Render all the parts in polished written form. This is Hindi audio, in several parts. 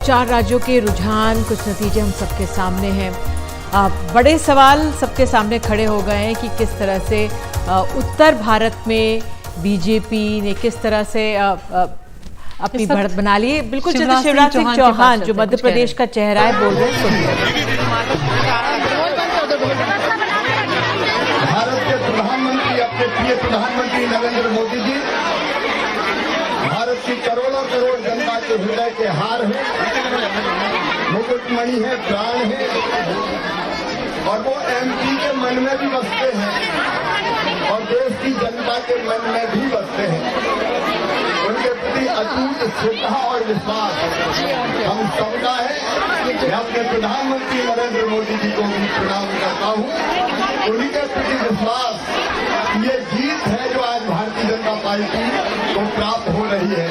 चार राज्यों के रुझान, कुछ नतीजे हम सबके सामने हैं। बड़े सवाल सबके सामने खड़े हो गए हैं कि किस तरह से उत्तर भारत में बीजेपी ने किस तरह से अपनी बढ़त बना ली है। बिल्कुल शिवराज सिंह चौहान जो मध्य प्रदेश का चेहरा है बोल रहे हैं, सुनिए। भारत के प्रधानमंत्री, अपने प्रिय प्रधानमंत्री नरेंद्र मोदी जी भारत की करोड़ों करोड़ जनता के हृदय के हार है, मुकुटमणि है, प्राण है, और वो एमपी के मन में भी बसते हैं और देश की जनता के मन में भी बसते हैं। उनके प्रति अटूट श्रद्धा और विश्वास हम सबका है। मैं अपने प्रधानमंत्री नरेंद्र मोदी जी को भी प्रणाम करता हूँ। उन्हीं के प्रति विश्वास, ये जीत है जो आज भारतीय जनता पार्टी को प्राप्त हो रही है।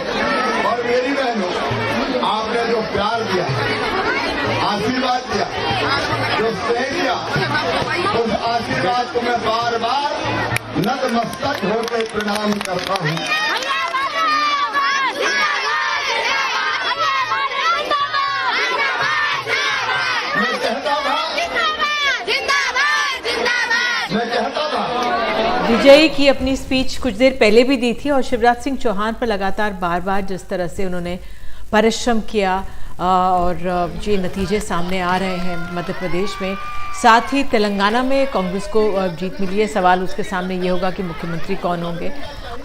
और मेरी बहनों, आपने जो प्यार दिया, आशीर्वाद दिया, जो स्नेह दिया, उस आशीर्वाद को मैं बार बार नतमस्तक होकर प्रणाम करता हूँ। मैं चाहता था विजयी की अपनी स्पीच कुछ देर पहले भी दी थी और शिवराज सिंह चौहान पर लगातार बार बार जिस तरह से उन्होंने परिश्रम किया और ये नतीजे सामने आ रहे हैं मध्य प्रदेश में, साथ ही तेलंगाना में कांग्रेस को जीत मिली है। सवाल उसके सामने ये होगा कि मुख्यमंत्री कौन होंगे।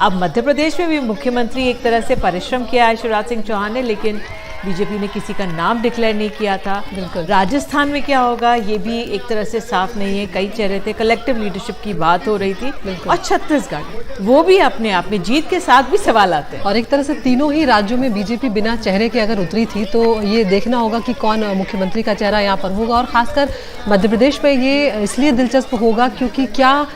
अब मध्य प्रदेश में भी मुख्यमंत्री एक तरह से परिश्रम किया है शिवराज सिंह चौहान ने, लेकिन बीजेपी ने किसी का नाम डिक्लेयर नहीं किया था। बिल्कुल राजस्थान में क्या होगा ये भी एक तरह से साफ नहीं है। कई चेहरे थे, कलेक्टिव लीडरशिप की बात हो रही थी, और छत्तीसगढ़ वो भी अपने आप में जीत के साथ भी सवाल आते हैं। और एक तरह से तीनों ही राज्यों में बीजेपी बिना चेहरे के अगर उतरी थी तो ये देखना होगा कि कौन मुख्यमंत्री का चेहरा यहाँ पर होगा। और खासकर मध्य प्रदेश में ये इसलिए दिलचस्प होगा क्योंकि क्या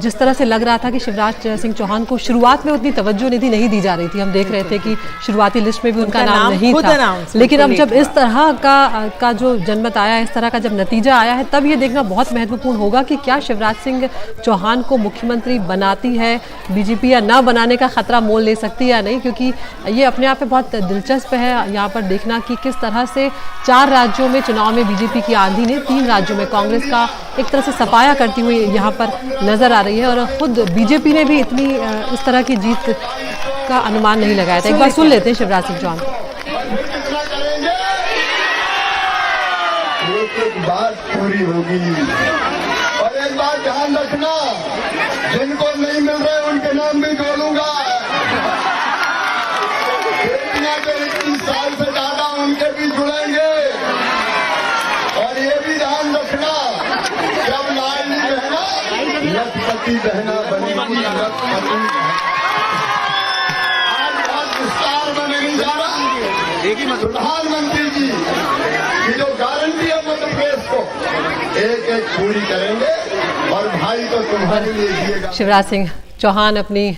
जिस तरह से लग रहा था कि शिवराज सिंह चौहान को शुरुआत में उतनी तवज्जो नहीं दी जा रही थी। हम देख रहे थे कि शुरुआती लिस्ट में भी उनका नाम नहीं था, लेकिन अब जब इस तरह का जो जनमत आया, इस तरह का जब नतीजा आया है, तब ये देखना बहुत महत्वपूर्ण होगा कि क्या शिवराज सिंह चौहान को मुख्यमंत्री बनाती है बीजेपी या ना बनाने का खतरा मोल ले सकती है या नहीं। क्योंकि ये अपने आप में बहुत दिलचस्प है यहाँ पर देखना कि किस तरह से 4 राज्यों में चुनाव में बीजेपी की आंधी ने 3 राज्यों में कांग्रेस का एक तरह से सफाया करती हुई यहाँ पर नजर आ रही है। और खुद बीजेपी ने भी इतनी इस तरह की जीत का अनुमान नहीं लगाया था। एक बार सुन लेते हैं शिवराज सिंह चौहान। एक बात पूरी होगी, और एक बात ध्यान रखना, जिनको नहीं मिल रहे उनके नाम भी जोड़ूंगा। बेटियां के 21 साल से ज्यादा उनके भी जुड़ेंगे। और ये भी ध्यान रखना, जब लाडली बहना लखपति बहना बनेगी, लखपति। आज बहुत विस्तार में नहीं जा रहा। प्रधानमंत्री जी की जो गारंटी है मध्य प्रदेश को एक एक पूरी करेंगे, और भाई तो तुम्हारे लिए दिएगा। शिवराज सिंह चौहान अपनी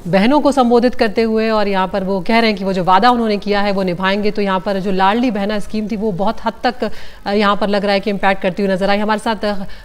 बहनों को संबोधित करते हुए और यहाँ पर वो कह रहे हैं कि वो जो वादा उन्होंने किया है वो निभाएंगे। तो यहाँ पर जो लाडली बहना स्कीम थी वो बहुत हद तक यहाँ पर लग रहा है कि इम्पैक्ट करती हुई नजर आई। हमारे साथ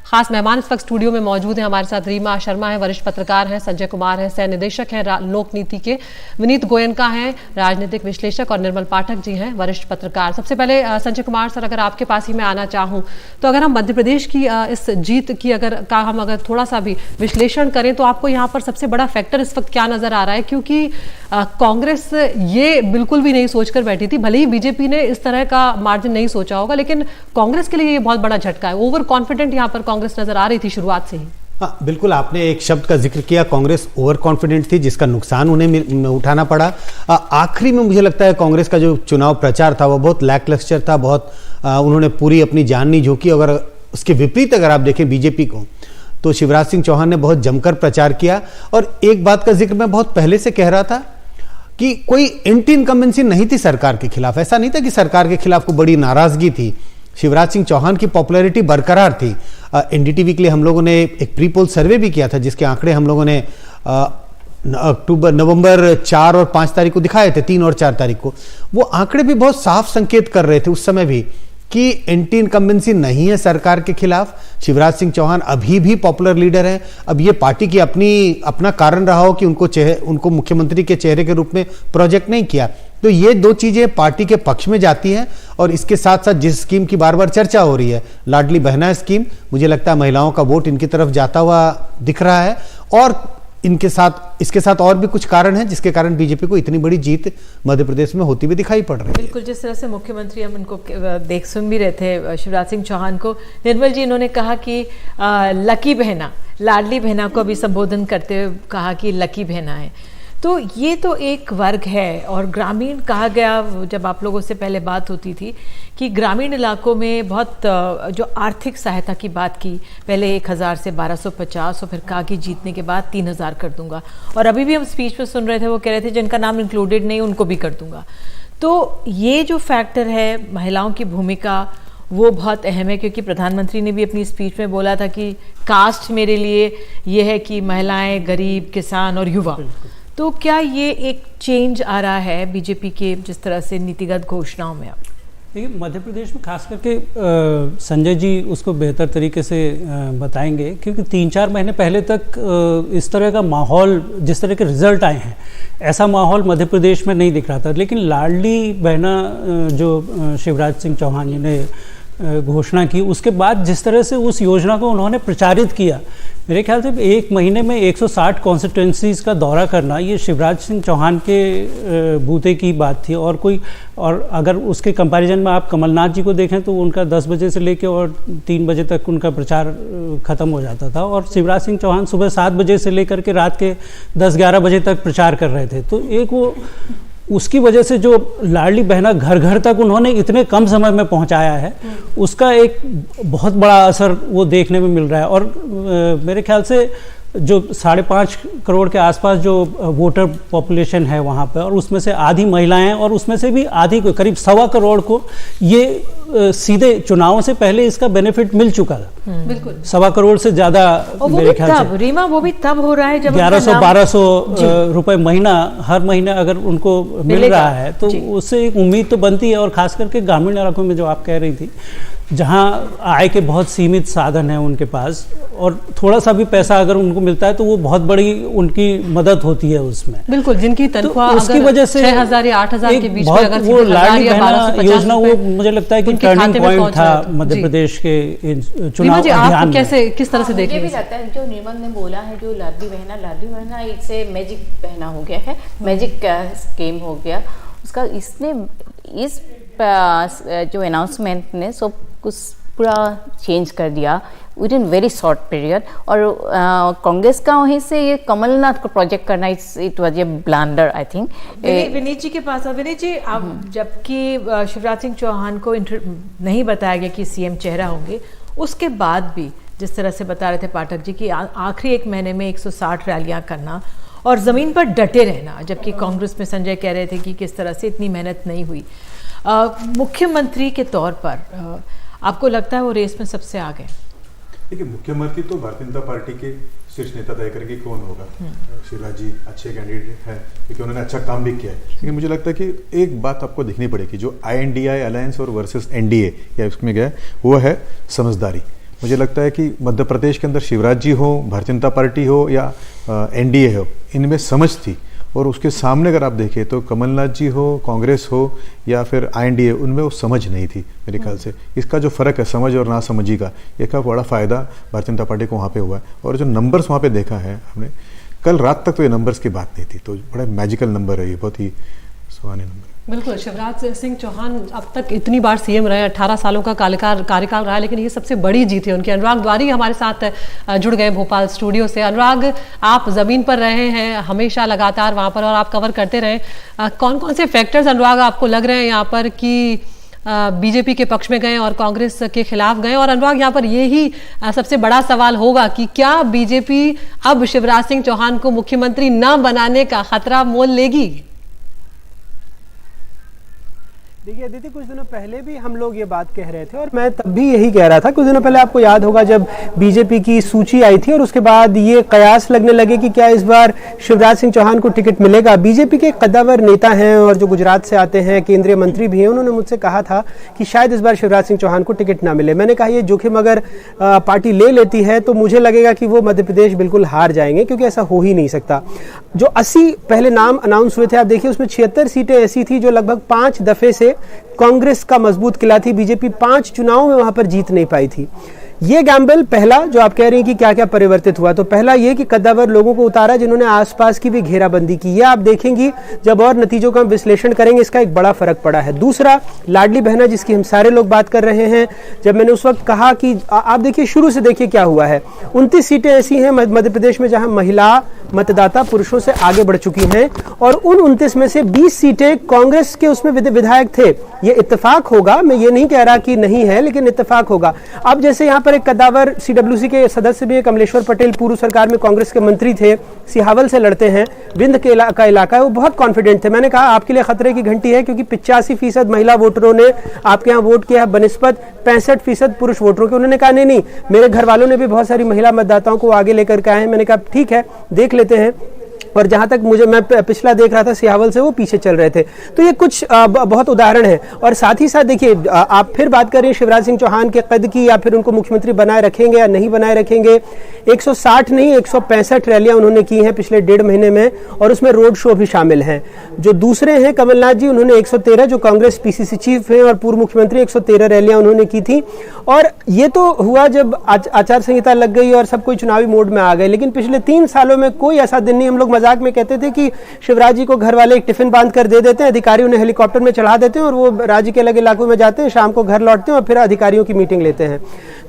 खास मेहमान इस वक्त स्टूडियो में मौजूद हैं। हमारे साथ रीमा शर्मा है, वरिष्ठ पत्रकार हैं, संजय कुमार है, सह निदेशक है लोक नीति के, विनीत गोयनका हैं, राजनीतिक विश्लेषक, और निर्मल पाठक जी हैं, वरिष्ठ पत्रकार। सबसे पहले संजय कुमार सर, अगर आपके पास ही मैं आना चाहूँ तो अगर हम मध्य प्रदेश की इस जीत की हम अगर थोड़ा सा भी विश्लेषण करें तो आपको यहाँ पर सबसे बड़ा फैक्टर इस वक्त क्या नजर आ रहा है? क्योंकि कांग्रेस ये बिल्कुल भी नहीं सोचकर बैठी थी, भले ही बीजेपी ने इस तरह का मार्जिन नहीं सोचा होगा, लेकिन कांग्रेस के लिए ये बहुत बड़ा झटका है। ओवर कॉन्फिडेंट यहाँ पर कांग्रेस नजर आ रही थी शुरुआत से ही। हाँ, बिल्कुल आपने एक शब्द का जिक्र किया, कांग्रेस ओवर कॉन्फिडेंट थी, जिसका नुकसान उन्हें उठाना पड़ा। आखिरी में मुझे लगता है कांग्रेस का जो चुनाव प्रचार था वो बहुत लैकलस्टर था, बहुत उन्होंने पूरी अपनी जान नहीं झोंकी। अगर उसके विपरीत अगर आप देखें बीजेपी को, तो शिवराज सिंह चौहान ने बहुत जमकर प्रचार किया। और एक बात का जिक्र मैं बहुत पहले से कह रहा था कि कोई एंटी इनकम्बेंसी नहीं थी सरकार के खिलाफ। ऐसा नहीं था कि सरकार के खिलाफ कोई बड़ी नाराजगी थी। शिवराज सिंह चौहान की पॉपुलैरिटी बरकरार थी। एनडीटीवी के लिए हम लोगों ने एक प्री पोल सर्वे भी किया था, जिसके आंकड़े हम लोगों ने नवंबर 4 और 5 तारीख को दिखाए थे, 3 और 4 तारीख को। वो आंकड़े भी बहुत साफ संकेत कर रहे थे उस समय भी कि एंटी इनकम्बेंसी नहीं है सरकार के खिलाफ। शिवराज सिंह चौहान अभी भी पॉपुलर लीडर हैं। अब ये पार्टी की अपना कारण रहा हो कि उनको मुख्यमंत्री के चेहरे के रूप में प्रोजेक्ट नहीं किया, तो ये दो चीजें पार्टी के पक्ष में जाती हैं। और इसके साथ साथ जिस स्कीम की बार बार चर्चा हो रही है, लाडली बहना स्कीम, मुझे लगता है महिलाओं का वोट इनकी तरफ जाता हुआ दिख रहा है। और इसके साथ और भी कुछ कारण हैं जिसके कारण बीजेपी को इतनी बड़ी जीत मध्य प्रदेश में होती हुई दिखाई पड़ रही है। बिल्कुल, जिस तरह से मुख्यमंत्री हम उनको देख सुन भी रहे थे शिवराज सिंह चौहान को, निर्मल जी इन्होंने कहा कि लकी बहना, लाडली बहना को अभी संबोधन करते हुए कहा कि लकी बहना है। तो ये तो एक वर्ग है। और ग्रामीण कहा गया, जब आप लोगों से पहले बात होती थी कि ग्रामीण इलाकों में बहुत जो आर्थिक सहायता की बात की, पहले 1000 से 1250 और फिर कहा कि जीतने के बाद 3000 कर दूंगा। और अभी भी हम स्पीच में सुन रहे थे, वो कह रहे थे जिनका नाम इंक्लूडेड नहीं उनको भी कर दूंगा। तो ये जो फैक्टर है, महिलाओं की भूमिका वो बहुत अहम है, क्योंकि प्रधानमंत्री ने भी अपनी स्पीच में बोला था कि कास्ट मेरे लिए ये है कि महिलाएं, गरीब, किसान और युवा। तो क्या ये एक चेंज आ रहा है बीजेपी के जिस तरह से नीतिगत घोषणाओं में? अब देखिए, मध्य प्रदेश में खास करके संजय जी उसको बेहतर तरीके से बताएंगे, क्योंकि 3-4 महीने पहले तक इस तरह का माहौल, जिस तरह के रिजल्ट आए हैं, ऐसा माहौल मध्य प्रदेश में नहीं दिख रहा था। लेकिन लाडली बहना जो शिवराज सिंह चौहान जी ने घोषणा की, उसके बाद जिस तरह से उस योजना को उन्होंने प्रचारित किया, मेरे ख्याल से 1 महीने में 160 कॉन्स्टिट्यूंसीज का दौरा करना, ये शिवराज सिंह चौहान के बूते की बात थी। और अगर उसके कंपैरिजन में आप कमलनाथ जी को देखें तो उनका 10 बजे से लेकर और 3 बजे तक उनका प्रचार खत्म हो जाता था, और शिवराज सिंह चौहान सुबह 7 बजे से लेकर के रात के 10-11 बजे तक प्रचार कर रहे थे। तो एक वो उसकी वजह से जो लाडली बहना घर घर तक उन्होंने इतने कम समय में पहुंचाया है, उसका एक बहुत बड़ा असर वो देखने में मिल रहा है। और मेरे ख्याल से जो 5.5 करोड़ के आसपास जो वोटर पॉपुलेशन है वहाँ पर, और उसमें से आधी महिलाएं, और उसमें से भी आधी को, करीब 1.25 करोड़ को ये सीधे चुनावों से पहले इसका बेनिफिट मिल चुका था। बिल्कुल 1.25 करोड़ से ज्यादा मेरे ख्याल से। रीमा, वो भी तब हो रहा है जब 1100-1200 रुपए महीना हर महीने अगर उनको मिल रहा है, तो उससे एक उम्मीद तो बनती है। और खास करके ग्रामीण इलाकों में जो आप कह रही थी, जहाँ आय के बहुत सीमित साधन हैं उनके पास, और थोड़ा सा भी पैसा अगर उनको मिलता है तो वो बहुत बड़ी उनकी मदद होती है उसमें। बिल्कुल, जिनकी तनख्वाह तो उसकी वजह से 6000 या 8000 के बीच में, अगर वो लाडली बहना योजना, वो मुझे लगता है कि टर्निंग पॉइंट था मध्य प्रदेश के चुनाव अभियान में। किस तरह से देखें? मुझे भी लगता है जो निर्मल ने बोला है, जो लाडली बहना इससे मैजिक बहना हो गया है, मैजिक स्कीम हो गया उसका। इसने इस जो अनाउंसमेंट ने सब कुछ पूरा चेंज कर दिया with in very short period. और कांग्रेस का वहीं से ये कमलनाथ को प्रोजेक्ट करना, it was a blunder I think. Vineet ji के पास, विनीत जी, आप जबकि शिवराज सिंह चौहान को नहीं बताया गया कि सीएम चेहरा होंगे, उसके बाद भी जिस तरह से बता रहे थे पाठक जी कि आखिरी 1 महीने में 160 रैलियां करना और ज़मीन पर डटे रहना, जबकि कांग्रेस में संजय कह रहे थे कि किस तरह से इतनी मेहनत नहीं हुई। मुख्यमंत्री के तौर पर आपको लगता है वो रेस में सबसे आगे? देखिए, मुख्यमंत्री तो भारतीय जनता पार्टी के शीर्ष नेता तय करेंगे कौन होगा। शिवराज जी अच्छे कैंडिडेट हैं क्योंकि उन्होंने अच्छा काम भी किया है। लेकिन मुझे लगता है कि एक बात आपको देखनी पड़ेगी, जो INDI अलायंस और वर्सेस NDA या उसमें गया, वो है समझदारी। मुझे लगता है कि मध्य प्रदेश के अंदर शिवराज जी हो, भारतीय जनता पार्टी हो या NDA हो, इनमें समझ थी। और उसके सामने अगर आप देखें तो कमलनाथ जी हो, कांग्रेस हो या फिर INDA, उनमें वो समझ नहीं थी मेरे ख्याल से। इसका जो फ़र्क है समझ और ना समझी का, ये का बड़ा फ़ायदा भारतीय जनता पार्टी को वहाँ पे हुआ है। और जो नंबर्स वहाँ पे देखा है हमने, कल रात तक तो ये नंबर्स की बात नहीं थी, तो बड़ा मैजिकल नंबर है ये, बहुत ही सुहाने नंबर। बिल्कुल, शिवराज सिंह चौहान अब तक इतनी बार सीएम रहे, 18 सालों का कार्यकाल रहा, लेकिन ये सबसे बड़ी जीत है उनकी। अनुराग द्वारी हमारे साथ जुड़ गए भोपाल स्टूडियो से। अनुराग, आप ज़मीन पर रहे हैं हमेशा लगातार वहाँ पर, और आप कवर करते रहे, कौन कौन से फैक्टर्स अनुराग आपको लग रहे हैं यहाँ पर कि बीजेपी के पक्ष में गए और कांग्रेस के खिलाफ गए? और अनुराग, यहाँ पर यही सबसे बड़ा सवाल होगा कि क्या बीजेपी अब शिवराज सिंह चौहान को मुख्यमंत्री न बनाने का खतरा मोल लेगी? देखिए अदिति, कुछ दिनों पहले भी हम लोग ये बात कह रहे थे और मैं तब भी यही कह रहा था। कुछ दिनों पहले आपको याद होगा जब बीजेपी की सूची आई थी और उसके बाद ये कयास लगने लगे कि क्या इस बार शिवराज सिंह चौहान को टिकट मिलेगा। बीजेपी के कद्दावर नेता हैं और जो गुजरात से आते हैं, केंद्रीय मंत्री भी हैं, उन्होंने मुझसे कहा था कि शायद इस बार शिवराज सिंह चौहान को टिकट ना मिले। मैंने कहा ये जोखिम अगर पार्टी ले लेती है तो मुझे लगेगा कि वो मध्य प्रदेश बिल्कुल हार जाएंगे, क्योंकि ऐसा हो ही नहीं सकता। जो 80 पहले नाम अनाउंस हुए थे, आप देखिए उसमें 76 सीटें ऐसी थी जो लगभग 5 दफे से कांग्रेस का मजबूत किला थी। बीजेपी 5 चुनावों में वहां पर जीत नहीं पाई थी। ये गैम्बल पहला, जो आप कह रहे हैं कि क्या क्या परिवर्तित हुआ, तो पहला ये कि कद्दावर लोगों को उतारा जिन्होंने आसपास की भी घेराबंदी की। ये आप देखेंगी जब और नतीजों का विश्लेषण करेंगे, इसका एक बड़ा फर्क पड़ा है। दूसरा, लाडली बहना जिसकी हम सारे लोग बात कर रहे हैं, जब मैंने उस वक्त कहा कि आप देखिए शुरू से देखिए क्या हुआ है। 29 सीटें ऐसी हैं मध्य प्रदेश में जहां महिला मतदाता पुरुषों से आगे बढ़ चुकी हैं और उन 29 में से 20 सीटें कांग्रेस के उसमें विधायक थे। ये इत्तेफाक होगा, मैं ये नहीं कह रहा कि नहीं है, लेकिन इत्तेफाक होगा। अब जैसे यहाँ पर एक कद्दावर सीडब्ल्यूसी के सदस्य भी है, कमलेश्वर पटेल, पूर्व सरकार में कांग्रेस के मंत्री थे, सिहावल से लड़ते हैं, विंध्य के इलाका है, वो बहुत कॉन्फिडेंट थे। मैंने कहा आपके लिए खतरे की घंटी है, क्योंकि 85% महिला वोटरों ने आपके यहाँ वोट किया है बनिस्बत 65% पुरुष वोटरों के। उन्होंने कहा नहीं, मेरे घर वालों ने भी बहुत सारी महिला मतदाताओं को आगे लेकर के आए हैं। मैंने कहा ठीक है, देख लेते हैं। और जहां तक मैं पिछला देख रहा था, सिहावल से वो पीछे चल रहे थे। तो ये कुछ बहुत उदाहरण है। और साथ ही साथ देखिए, आप फिर बात करें शिवराज सिंह चौहान के कद की, या फिर उनको मुख्यमंत्री बनाए रखेंगे या नहीं बनाए रखेंगे। 160 नहीं 165 रैलियां उन्होंने की हैं पिछले 1.5 महीने में, और उसमें रोड शो भी शामिल हैं। जो दूसरे हैं कमलनाथ जी, उन्होंने 113, जो कांग्रेस पीसीसी चीफ हैं और पूर्व मुख्यमंत्री, 113 रैलियां उन्होंने की थी। और ये तो हुआ जब आचार संहिता लग गई और सब कोई चुनावी मोड में आ गए। लेकिन पिछले 3 सालों में कोई ऐसा दिन नहीं, हम लोग मजाक में कहते थे कि शिवराज जी को घर वाले एक टिफिन बांध कर दे देते हैं, अधिकारी उन्हें हेलीकॉप्टर में चढ़ा देते हैं और वो राज्य के अलग इलाकों में जाते हैं, शाम को घर लौटते हैं और फिर अधिकारियों की मीटिंग लेते हैं।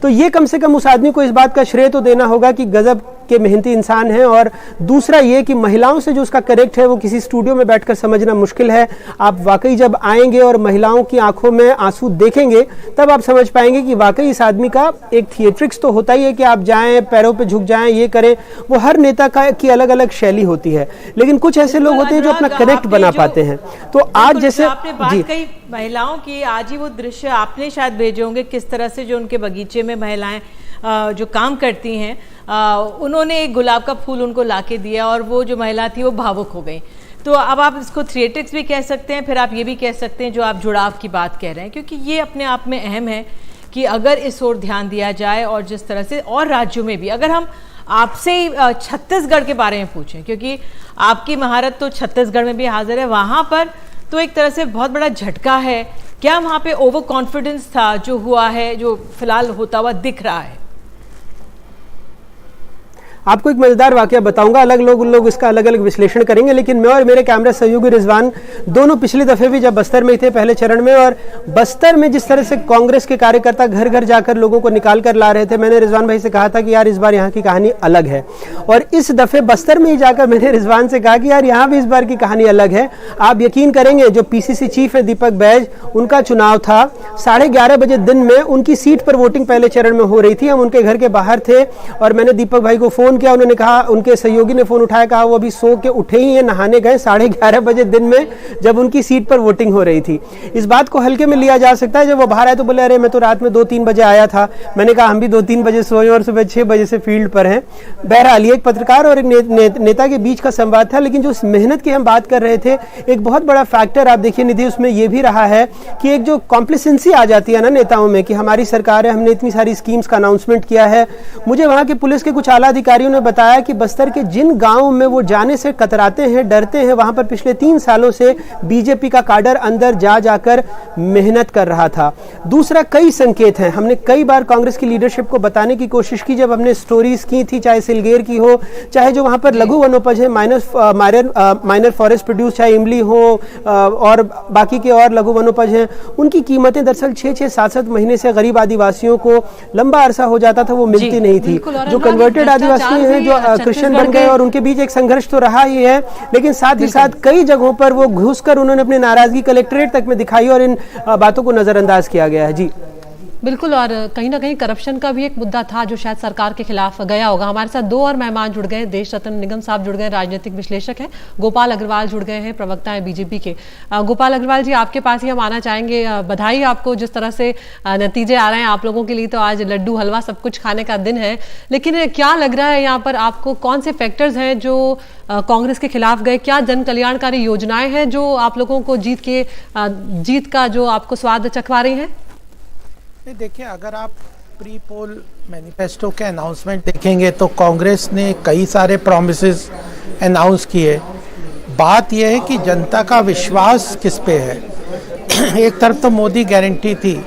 तो ये कम से कम उस आदमी को इस बात का श्रेय तो देना होगा कि गजब के मेहनती इंसान है। और दूसरा ये कि महिलाओं से जो उसका कनेक्ट है वो किसी स्टूडियो में बैठकर समझना मुश्किल है। आप वाकई जब आएंगे और महिलाओं की आंखों में आंसू देखेंगे, तब आप समझ पाएंगे कि वाकई इस आदमी का एक थिएट्रिक्स तो होता ही है कि आप जाएं, पैरों पे झुक जाएं, ये करें। वो हर नेता की अलग अलग शैली होती है, लेकिन कुछ ऐसे लोग होते हैं जो अपना कनेक्ट बना पाते हैं। तो आज जैसे आपने बात कही महिलाओं की, आज ही वो दृश्य आपने शायद भेजे होंगे, किस तरह से जो उनके बगीचे में महिलाएं जो काम करती हैं, उन्होंने एक गुलाब का फूल उनको लाके दिया और वो जो महिला थी वो भावुक हो गई। तो अब आप इसको थिएट्रिक्स भी कह सकते हैं, फिर आप ये भी कह सकते हैं जो आप जुड़ाव की बात कह रहे हैं, क्योंकि ये अपने आप में अहम है कि अगर इस ओर ध्यान दिया जाए। और जिस तरह से और राज्यों में भी, अगर हम आपसे छत्तीसगढ़ के बारे में पूछें, क्योंकि आपकी महारत तो छत्तीसगढ़ में भी हाजिर है, वहाँ पर तो एक तरह से बहुत बड़ा झटका है। क्या वहाँ पे ओवर कॉन्फिडेंस था जो हुआ है, जो फिलहाल होता हुआ दिख रहा है? आपको एक मजेदार वाकया बताऊंगा, अलग लोग इसका अलग अलग विश्लेषण करेंगे, लेकिन मैं और मेरे कैमरा सहयोगी रिजवान दोनों पिछले दफे भी जब बस्तर में थे पहले चरण में, और बस्तर में जिस तरह से कांग्रेस के कार्यकर्ता घर घर जाकर लोगों को निकाल कर ला रहे थे, मैंने रिजवान भाई से कहा था कि यार इस बार यहाँ की कहानी अलग है। और इस दफे बस्तर में ही जाकर मैंने रिजवान से कहा कि यार यहाँ भी इस बार की कहानी अलग है। आप यकीन करेंगे, जो पीसीसी चीफ है दीपक बैज, उनका चुनाव था 11:30 बजे दिन में, उनकी सीट पर वोटिंग पहले चरण में हो रही थी। हम उनके घर के बाहर थे और मैंने दीपक भाई को फोन किया, उन्होंने कहा, उनके सहयोगी ने फोन उठाया, कहा वो अभी सो के उठे ही हैं, नहाने गए 11:30 बजे दिन में, जब उनकी सीट पर वोटिंग हो रही थी। इस बात को हल्के में लिया जा सकता है। जब वो बाहर आए तो बोले अरे मैं तो रात में 2-3 बजे आया था। मैंने कहा हम भी 2-3 बजे सोए और सुबह 6 बजे से फील्ड पर हैं। बहरहाल ये एक पत्रकार और एक नेता के बीच का संवाद था, लेकिन जो मेहनत की हम बात कर रहे थे, एक बहुत बड़ा फैक्टर आप देखिए निधि, उसमें यह भी रहा है कि एक जो कॉम्प्लिसेंसी आ जाती है ना नेताओं में, कि हमारी सरकार है, हमने इतनी सारी स्कीम्स का अनाउंसमेंट किया है। मुझे वहां के पुलिस के कुछ आला अधिकारियों ने बताया कि बस्तर के जिन गांवों में वो जाने से कतराते हैं, डरते हैं, वहां पर पिछले 3 सालों से बीजेपी का काडर अंदर जाकर मेहनत कर रहा था। दूसरा, कई संकेत हैं, हमने कई बार कांग्रेस की लीडरशिप को बताने की कोशिश की, जब हमने स्टोरीज की थी, चाहे सिलगेर की हो, चाहे जो वहां पर लघु वनोपज है, माइनर फॉरेस्ट प्रोड्यूस, चाहे इमली हो और बाकी के और लघु वनोपज हैं, उनकी कीमतें दरअसल 6-6, 7-7 महीने से गरीब आदिवासियों को लंबा अरसा हो जाता था, वो मिलती नहीं थी। जो कन्वर्टेड आदिवासी हैं, जो क्रिश्चियन बन गए, और उनके बीच एक संघर्ष तो रहा ही है, लेकिन साथ ही साथ कई जगहों पर वो घुसकर उन्होंने अपनी नाराजगी कलेक्ट्रेट तक में दिखाई और इन बातों को नजरअंदाज किया गया है। जी बिल्कुल, और कहीं ना कहीं करप्शन का भी एक मुद्दा था जो शायद सरकार के खिलाफ गया होगा। हमारे साथ 2 और मेहमान जुड़ गए, देश रत्न निगम साहब जुड़ गए, राजनीतिक विश्लेषक हैं, गोपाल अग्रवाल जुड़ गए हैं, प्रवक्ता हैं बीजेपी के। गोपाल अग्रवाल जी, आपके पास ही हम आना चाहेंगे। बधाई आपको, जिस तरह से नतीजे आ रहे हैं आप लोगों के लिए तो आज लड्डू हलवा सब कुछ खाने का दिन है, लेकिन क्या लग रहा है यहाँ पर आपको, कौन से फैक्टर्स हैं जो कांग्रेस के खिलाफ गए? क्या जन कल्याणकारी योजनाएं हैं जो आप लोगों को जीत का जो आपको स्वाद चखवा रही हैं? देखिए, अगर आप प्री पोल मैनिफेस्टो के अनाउंसमेंट देखेंगे तो कांग्रेस ने कई सारे प्रॉमिसेस अनाउंस किए। बात यह है कि जनता का विश्वास किस पे है। एक तरफ तो मोदी गारंटी थी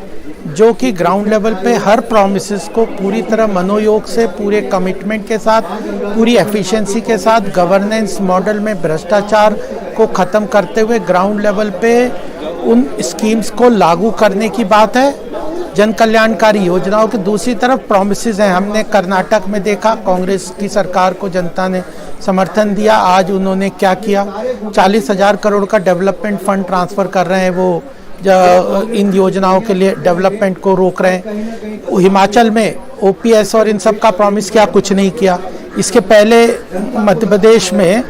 जो कि ग्राउंड लेवल पे हर प्रॉमिसेस को पूरी तरह मनोयोग से, पूरे कमिटमेंट के साथ, पूरी एफिशिएंसी के साथ, गवर्नेंस मॉडल में भ्रष्टाचार को ख़त्म करते हुए ग्राउंड लेवल पे उन स्कीम्स को लागू करने की बात है, जन कल्याणकारी योजनाओं की। दूसरी तरफ प्रॉमिसेस हैं। हमने कर्नाटक में देखा, कांग्रेस की सरकार को जनता ने समर्थन दिया। आज उन्होंने क्या किया, 40,000 करोड़ का डेवलपमेंट फंड ट्रांसफ़र कर रहे हैं, वो इन योजनाओं के लिए डेवलपमेंट को रोक रहे हैं। हिमाचल में ओपीएस और इन सब का प्रॉमिस किया, कुछ नहीं किया। इसके पहले मध्य प्रदेश में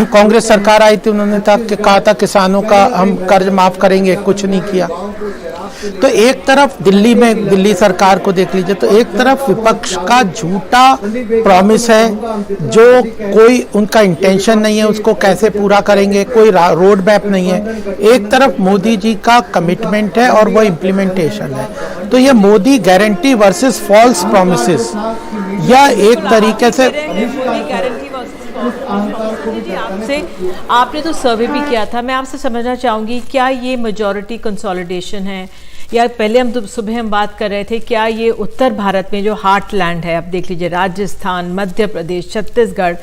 कांग्रेस सरकार आई थी, उन्होंने कहा था किसानों का हम कर्ज माफ़ करेंगे, कुछ नहीं किया। तो एक तरफ दिल्ली में, दिल्ली सरकार को देख लीजिए, तो एक तरफ विपक्ष का झूठा प्रॉमिस है जो कोई उनका इंटेंशन नहीं है, उसको कैसे पूरा करेंगे, कोई रोड मैप नहीं है। एक तरफ मोदी जी का कमिटमेंट है और वो इम्प्लीमेंटेशन है। तो ये Modi guarantee versus false promises, या एक तरीके से आपसे, आपने तो सर्वे भी किया था, मैं आपसे समझना चाहूंगी क्या ये मेजॉरिटी कंसोलिडेशन है, या पहले हम तो सुबह हम बात कर रहे थे क्या ये उत्तर भारत में जो हार्टलैंड है, अब देख लीजिए राजस्थान, मध्य प्रदेश, छत्तीसगढ़,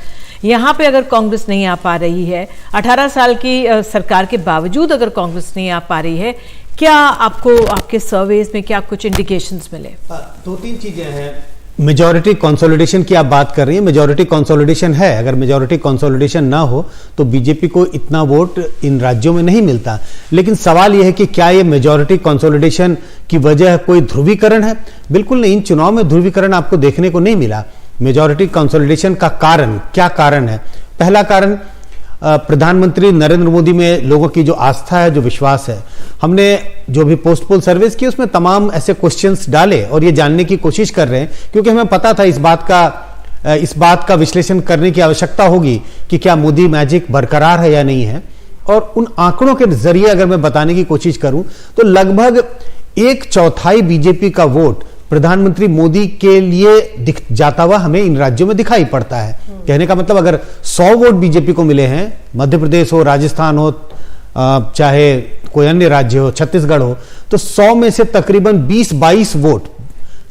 यहाँ पे अगर कांग्रेस नहीं आ पा रही है, 18 साल की सरकार के बावजूद अगर कांग्रेस नहीं आ पा रही है, क्या आपको आपके सर्वेज में क्या कुछ इंडिकेशंस मिले? 2-3 चीजें हैं। मेजॉरिटी कंसोलिडेशन की आप बात कर रही हैं, मेजॉरिटी कंसोलिडेशन है। अगर मेजॉरिटी कंसोलिडेशन ना हो तो बीजेपी को इतना वोट इन राज्यों में नहीं मिलता। लेकिन सवाल यह है कि क्या ये मेजॉरिटी कंसोलिडेशन की वजह कोई ध्रुवीकरण है? बिल्कुल नहीं। इन चुनाव में ध्रुवीकरण आपको देखने को नहीं मिला। मेजॉरिटी कंसोलिडेशन का कारण क्या कारण है? पहला कारण प्रधानमंत्री नरेंद्र मोदी में लोगों की जो आस्था है, जो विश्वास है। हमने जो भी पोस्ट पोल सर्वेस की उसमें तमाम ऐसे क्वेश्चंस डाले और ये जानने की कोशिश कर रहे हैं, क्योंकि हमें पता था इस बात का विश्लेषण करने की आवश्यकता होगी कि क्या मोदी मैजिक बरकरार है या नहीं है। और उन आंकड़ों के जरिए अगर मैं बताने की कोशिश करूं तो लगभग 1/4 बीजेपी का वोट प्रधानमंत्री मोदी के लिए दिख जाता हुआ हमें इन राज्यों में दिखाई पड़ता है। कहने का मतलब अगर 100 वोट बीजेपी को मिले हैं, मध्य प्रदेश हो, राजस्थान हो, चाहे कोई अन्य राज्य हो, छत्तीसगढ़ हो, तो 100 में से तकरीबन 20-22 वोट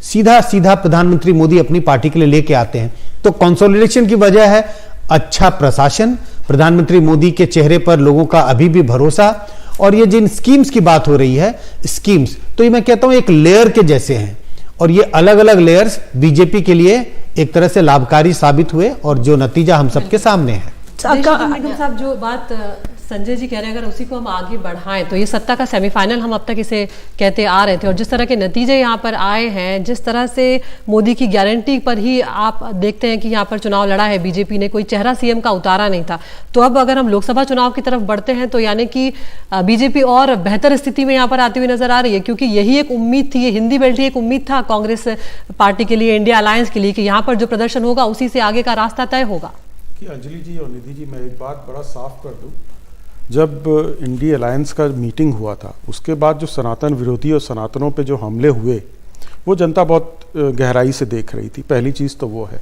सीधा प्रधानमंत्री मोदी अपनी पार्टी के लिए लेके आते हैं। तो कंसोलिडेशन की वजह है अच्छा प्रशासन, प्रधानमंत्री मोदी के चेहरे पर लोगों का अभी भी भरोसा, और ये जिन स्कीम्स की बात हो रही है, स्कीम्स तो ये मैं कहता हूं एक लेयर के जैसे हैं, और ये अलग अलग लेयर्स बीजेपी के लिए एक तरह से लाभकारी साबित हुए, और जो नतीजा हम सबके सामने है। साहब, जो बात संजय जी कह रहे हैं, अगर उसी को हम आगे बढ़ाएं तो ये सत्ता का सेमीफाइनल हम अब तक इसे कहते आ रहे थे, और जिस तरह के नतीजे यहाँ पर आए हैं, जिस तरह से मोदी की गारंटी पर ही आप देखते हैं कि यहाँ पर चुनाव लड़ा है बीजेपी ने, कोई चेहरा सीएम का उतारा नहीं था। तो अब अगर हम लोकसभा चुनाव की तरफ बढ़ते हैं तो यानी कि बीजेपी और बेहतर स्थिति में यहाँ पर आती हुई नजर आ रही है, क्योंकि यही एक उम्मीद थी, ये हिंदी बेल्ट ही एक उम्मीद था कांग्रेस पार्टी के लिए, इंडिया अलायंस के लिए, कि यहाँ पर जो प्रदर्शन होगा उसी से आगे का रास्ता तय होगा। अंजलि जी और निधि जी, मैं एक बात बड़ा साफ कर दूं, जब इंडिया अलायंस का मीटिंग हुआ था उसके बाद जो सनातन विरोधी और सनातनों पे जो हमले हुए वो जनता बहुत गहराई से देख रही थी। पहली चीज़ तो वो है,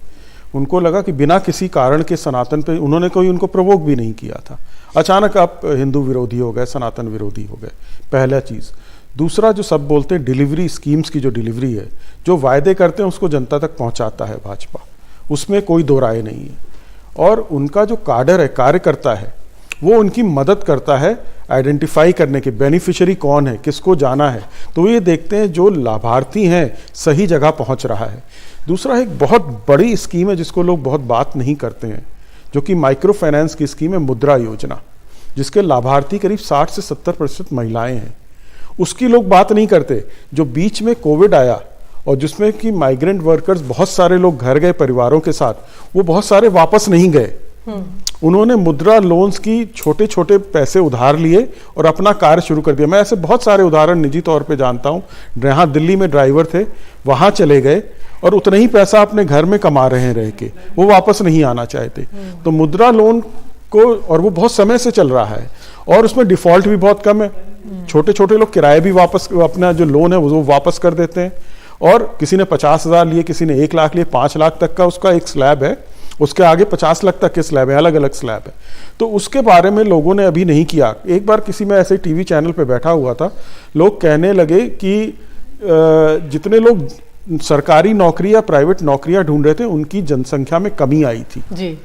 उनको लगा कि बिना किसी कारण के सनातन पे उन्होंने कोई उनको प्रोवोक भी नहीं किया था, अचानक आप हिंदू विरोधी हो गए, सनातन विरोधी हो गए, पहला चीज़। दूसरा, जो सब बोलते हैं डिलीवरी, स्कीम्स की जो डिलीवरी है, जो वायदे करते हैं उसको जनता तक पहुँचाता है भाजपा, उसमें कोई दो राय नहीं है। और उनका जो काडर है, कार्यकर्ता है, वो उनकी मदद करता है आइडेंटिफाई करने के बेनिफिशियरी कौन है, किसको जाना है, तो ये देखते हैं जो लाभार्थी हैं सही जगह पहुंच रहा है। दूसरा, एक बहुत बड़ी स्कीम है जिसको लोग बहुत बात नहीं करते हैं, जो कि माइक्रो फाइनेंस की स्कीम है, मुद्रा योजना, जिसके लाभार्थी करीब 60 से 70% महिलाएं हैं। उसकी लोग बात नहीं करते। जो बीच में कोविड आया और जिसमें कि माइग्रेंट वर्कर्स बहुत सारे लोग घर गए परिवारों के साथ, वो बहुत सारे वापस नहीं गए। उन्होंने मुद्रा लोन्स की छोटे छोटे पैसे उधार लिए और अपना कार्य शुरू कर दिया। मैं ऐसे बहुत सारे उदाहरण निजी तौर पे जानता हूँ। यहाँ दिल्ली में ड्राइवर थे, वहां चले गए और उतना ही पैसा अपने घर में कमा रहे हैं रह के, वो वापस नहीं आना चाहते। तो मुद्रा लोन को, और वो बहुत समय से चल रहा है और उसमें डिफॉल्ट भी बहुत कम है। छोटे छोटे लोग किराए भी वापस, अपना जो लोन है वो वापस कर देते हैं। और किसी ने 50,000 लिए, किसी ने 1 लाख लिए, 5 लाख तक का उसका एक स्लैब है, उसके आगे 50 लाख तक के स्लैब है, अलग अलग स्लैब है। तो उसके बारे में लोगों ने अभी नहीं किया। एक बार किसी में ऐसे टीवी चैनल पे बैठा हुआ था, लोग कहने लगे कि जितने लोग सरकारी नौकरी या प्राइवेट नौकरियां ढूंढ रहे थे उनकी जनसंख्या में कमी आई थी। जी।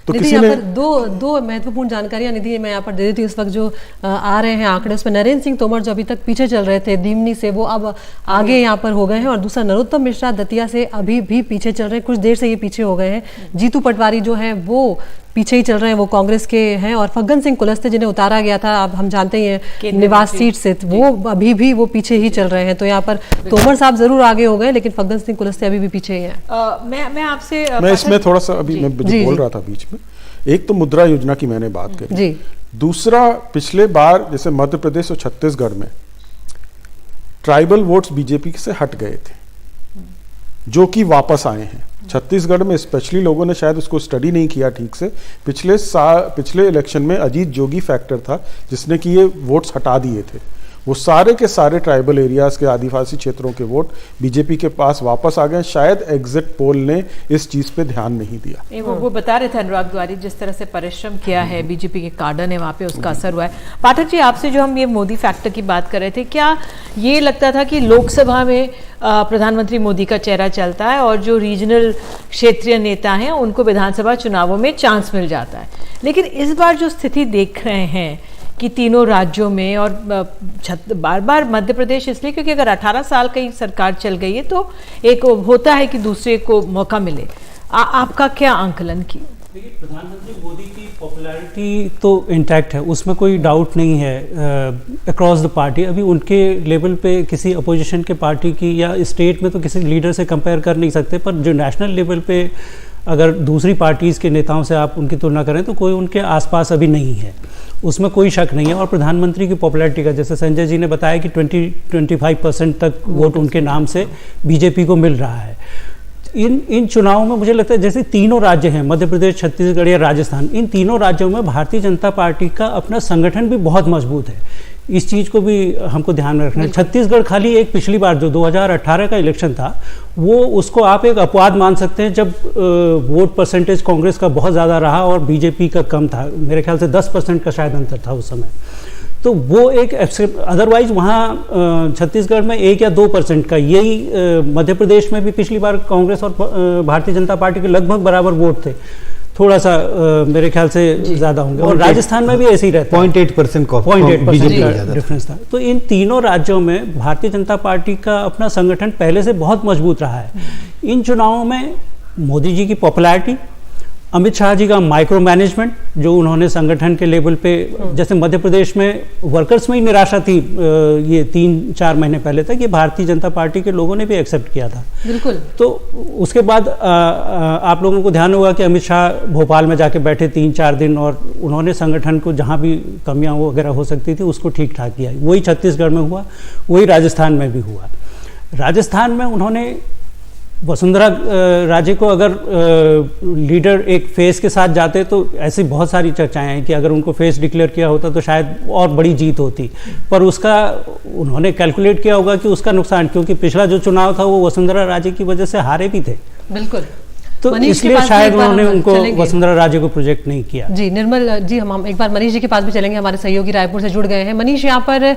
तो निधि, किसी यहाँ ने पर दो महत्वपूर्ण जानकारियां निधि मैं यहाँ पर दे देती हूँ। इस वक्त जो आ रहे हैं आंकड़े, उसमें नरेंद्र सिंह तोमर जो अभी तक पीछे चल रहे थे दीमनी से, वो अब आगे यहाँ पर हो गए हैं। और दूसरा नरोत्तम मिश्रा दतिया से अभी भी पीछे चल रहे हैं, कुछ देर से ये पीछे हो गए हैं। जीतू पटवारी जो हैं वो पीछे ही चल रहे हैं, वो कांग्रेस के हैं। और फग्गन सिंह कुलस्ते जिन्हें उतारा गया था, अब हम जानते ही हैं निवास सीट से, वो अभी भी वो पीछे ही चल रहे हैं। तो यहाँ पर तोमर साहब जरूर आगे हो गए, लेकिन फग्गन सिंह कुलस्ते अभी भी पीछे ही हैं। मैं आपसे मैं इसमें थोड़ा सा अभी मैं बोल रहा था बीच में, एक तो मुद्रा योजना की मैंने बात करी जी। दूसरा, पिछले बार जैसे मध्य प्रदेश और छत्तीसगढ़ में ट्राइबल वोट्स बीजेपी से हट गए थे, जो कि वापस आए हैं। छत्तीसगढ़ में स्पेशली लोगों ने शायद उसको स्टडी नहीं किया ठीक से। पिछले इलेक्शन में अजीत जोगी फैक्टर था जिसने कि ये वोट्स हटा दिए थे। वो सारे के सारे ट्राइबल एरियाज के आदिवासी क्षेत्रों के वोट बीजेपी के पास वापस आ गए। शायद एग्जिट पोल ने इस चीज पे ध्यान नहीं दिया। वो बता रहे थे अनुराग द्वारी, जिस तरह से परिश्रम किया है बीजेपी के काडर ने, वहाँ पे उसका असर हुआ है। पाठक जी, आपसे जो हम ये मोदी फैक्टर की बात कर रहे थे, क्या ये लगता था कि लोकसभा में प्रधानमंत्री मोदी का चेहरा चलता है और जो रीजनल क्षेत्रीय नेता हैं उनको विधानसभा चुनावों में चांस मिल जाता है, लेकिन इस बार जो स्थिति देख रहे हैं कि तीनों राज्यों में, और बार बार मध्य प्रदेश इसलिए क्योंकि अगर 18 साल की सरकार चल गई है तो एक होता है कि दूसरे को मौका मिले। आपका क्या आंकलन की? देखिए, प्रधानमंत्री मोदी की पॉपुलैरिटी तो इंटैक्ट है, उसमें कोई डाउट नहीं है अक्रॉस द पार्टी। अभी उनके लेवल पे किसी अपोजिशन के पार्टी की या स्टेट में तो किसी लीडर से कंपेयर कर नहीं सकते, पर जो नेशनल लेवल पे अगर दूसरी पार्टीज़ के नेताओं से आप उनकी तुलना करें तो कोई उनके आसपास अभी नहीं है, उसमें कोई शक नहीं है। और प्रधानमंत्री की पॉपुलैरिटी का, जैसे संजय जी ने बताया कि 20-25% तक वोट उनके नाम से बीजेपी को मिल रहा है। इन चुनावों में मुझे लगता है जैसे तीनों राज्य हैं, मध्य प्रदेश, छत्तीसगढ़ या राजस्थान, इन तीनों राज्यों में भारतीय जनता पार्टी का अपना संगठन भी बहुत मजबूत है। इस चीज़ को भी हमको ध्यान में रखना है। छत्तीसगढ़ खाली एक पिछली बार जो 2018 का इलेक्शन था, वो उसको आप एक अपवाद मान सकते हैं, जब वोट परसेंटेज कांग्रेस का बहुत ज़्यादा रहा और बीजेपी का कम था। मेरे ख्याल से 10% का शायद अंतर था उस समय। तो वो एक, अदरवाइज वहाँ छत्तीसगढ़ में 1 या 2% का, यही मध्य प्रदेश में भी पिछली बार कांग्रेस और भारतीय जनता पार्टी के लगभग बराबर वोट थे, थोड़ा सा मेरे ख्याल से ज़्यादा होंगे। और राजस्थान में भी ऐसे ही रहता है, 0.8% का डिफरेंस था। तो इन तीनों राज्यों में भारतीय जनता पार्टी का अपना संगठन पहले से बहुत मजबूत रहा है। इन चुनावों में मोदी जी की पॉपुलैरिटी, अमित शाह जी का माइक्रो मैनेजमेंट जो उन्होंने संगठन के लेवल पे, जैसे मध्य प्रदेश में वर्कर्स में ही निराशा थी ये 3-4 महीने पहले तक, ये भारतीय जनता पार्टी के लोगों ने भी एक्सेप्ट किया था। बिल्कुल। तो उसके बाद आप लोगों को ध्यान होगा कि अमित शाह भोपाल में जाके बैठे 3-4 दिन और उन्होंने संगठन को जहाँ भी कमियाँ वगैरह हो सकती थी उसको ठीक ठाक किया। वही छत्तीसगढ़ में हुआ, वही राजस्थान में भी हुआ। राजस्थान में उन्होंने वसुंधरा राजे को, अगर लीडर एक फेस के साथ जाते तो ऐसी बहुत सारी चर्चाएं हैं कि अगर उनको फेस डिक्लेयर किया होता तो शायद और बड़ी जीत होती, पर उसका उन्होंने कैलकुलेट किया होगा कि उसका नुकसान, क्योंकि पिछला जो चुनाव था वो वसुंधरा राजे की वजह से हारे भी थे। बिल्कुल। तो इसलिए शायद उन्होंने उनको वसुंधरा राजे को प्रोजेक्ट नहीं किया। जी निर्मल जी, हम एक बार मनीष जी के पास भी चलेंगे, हमारे सहयोगी रायपुर से जुड़ गए हैं। मनीष, यहाँ पर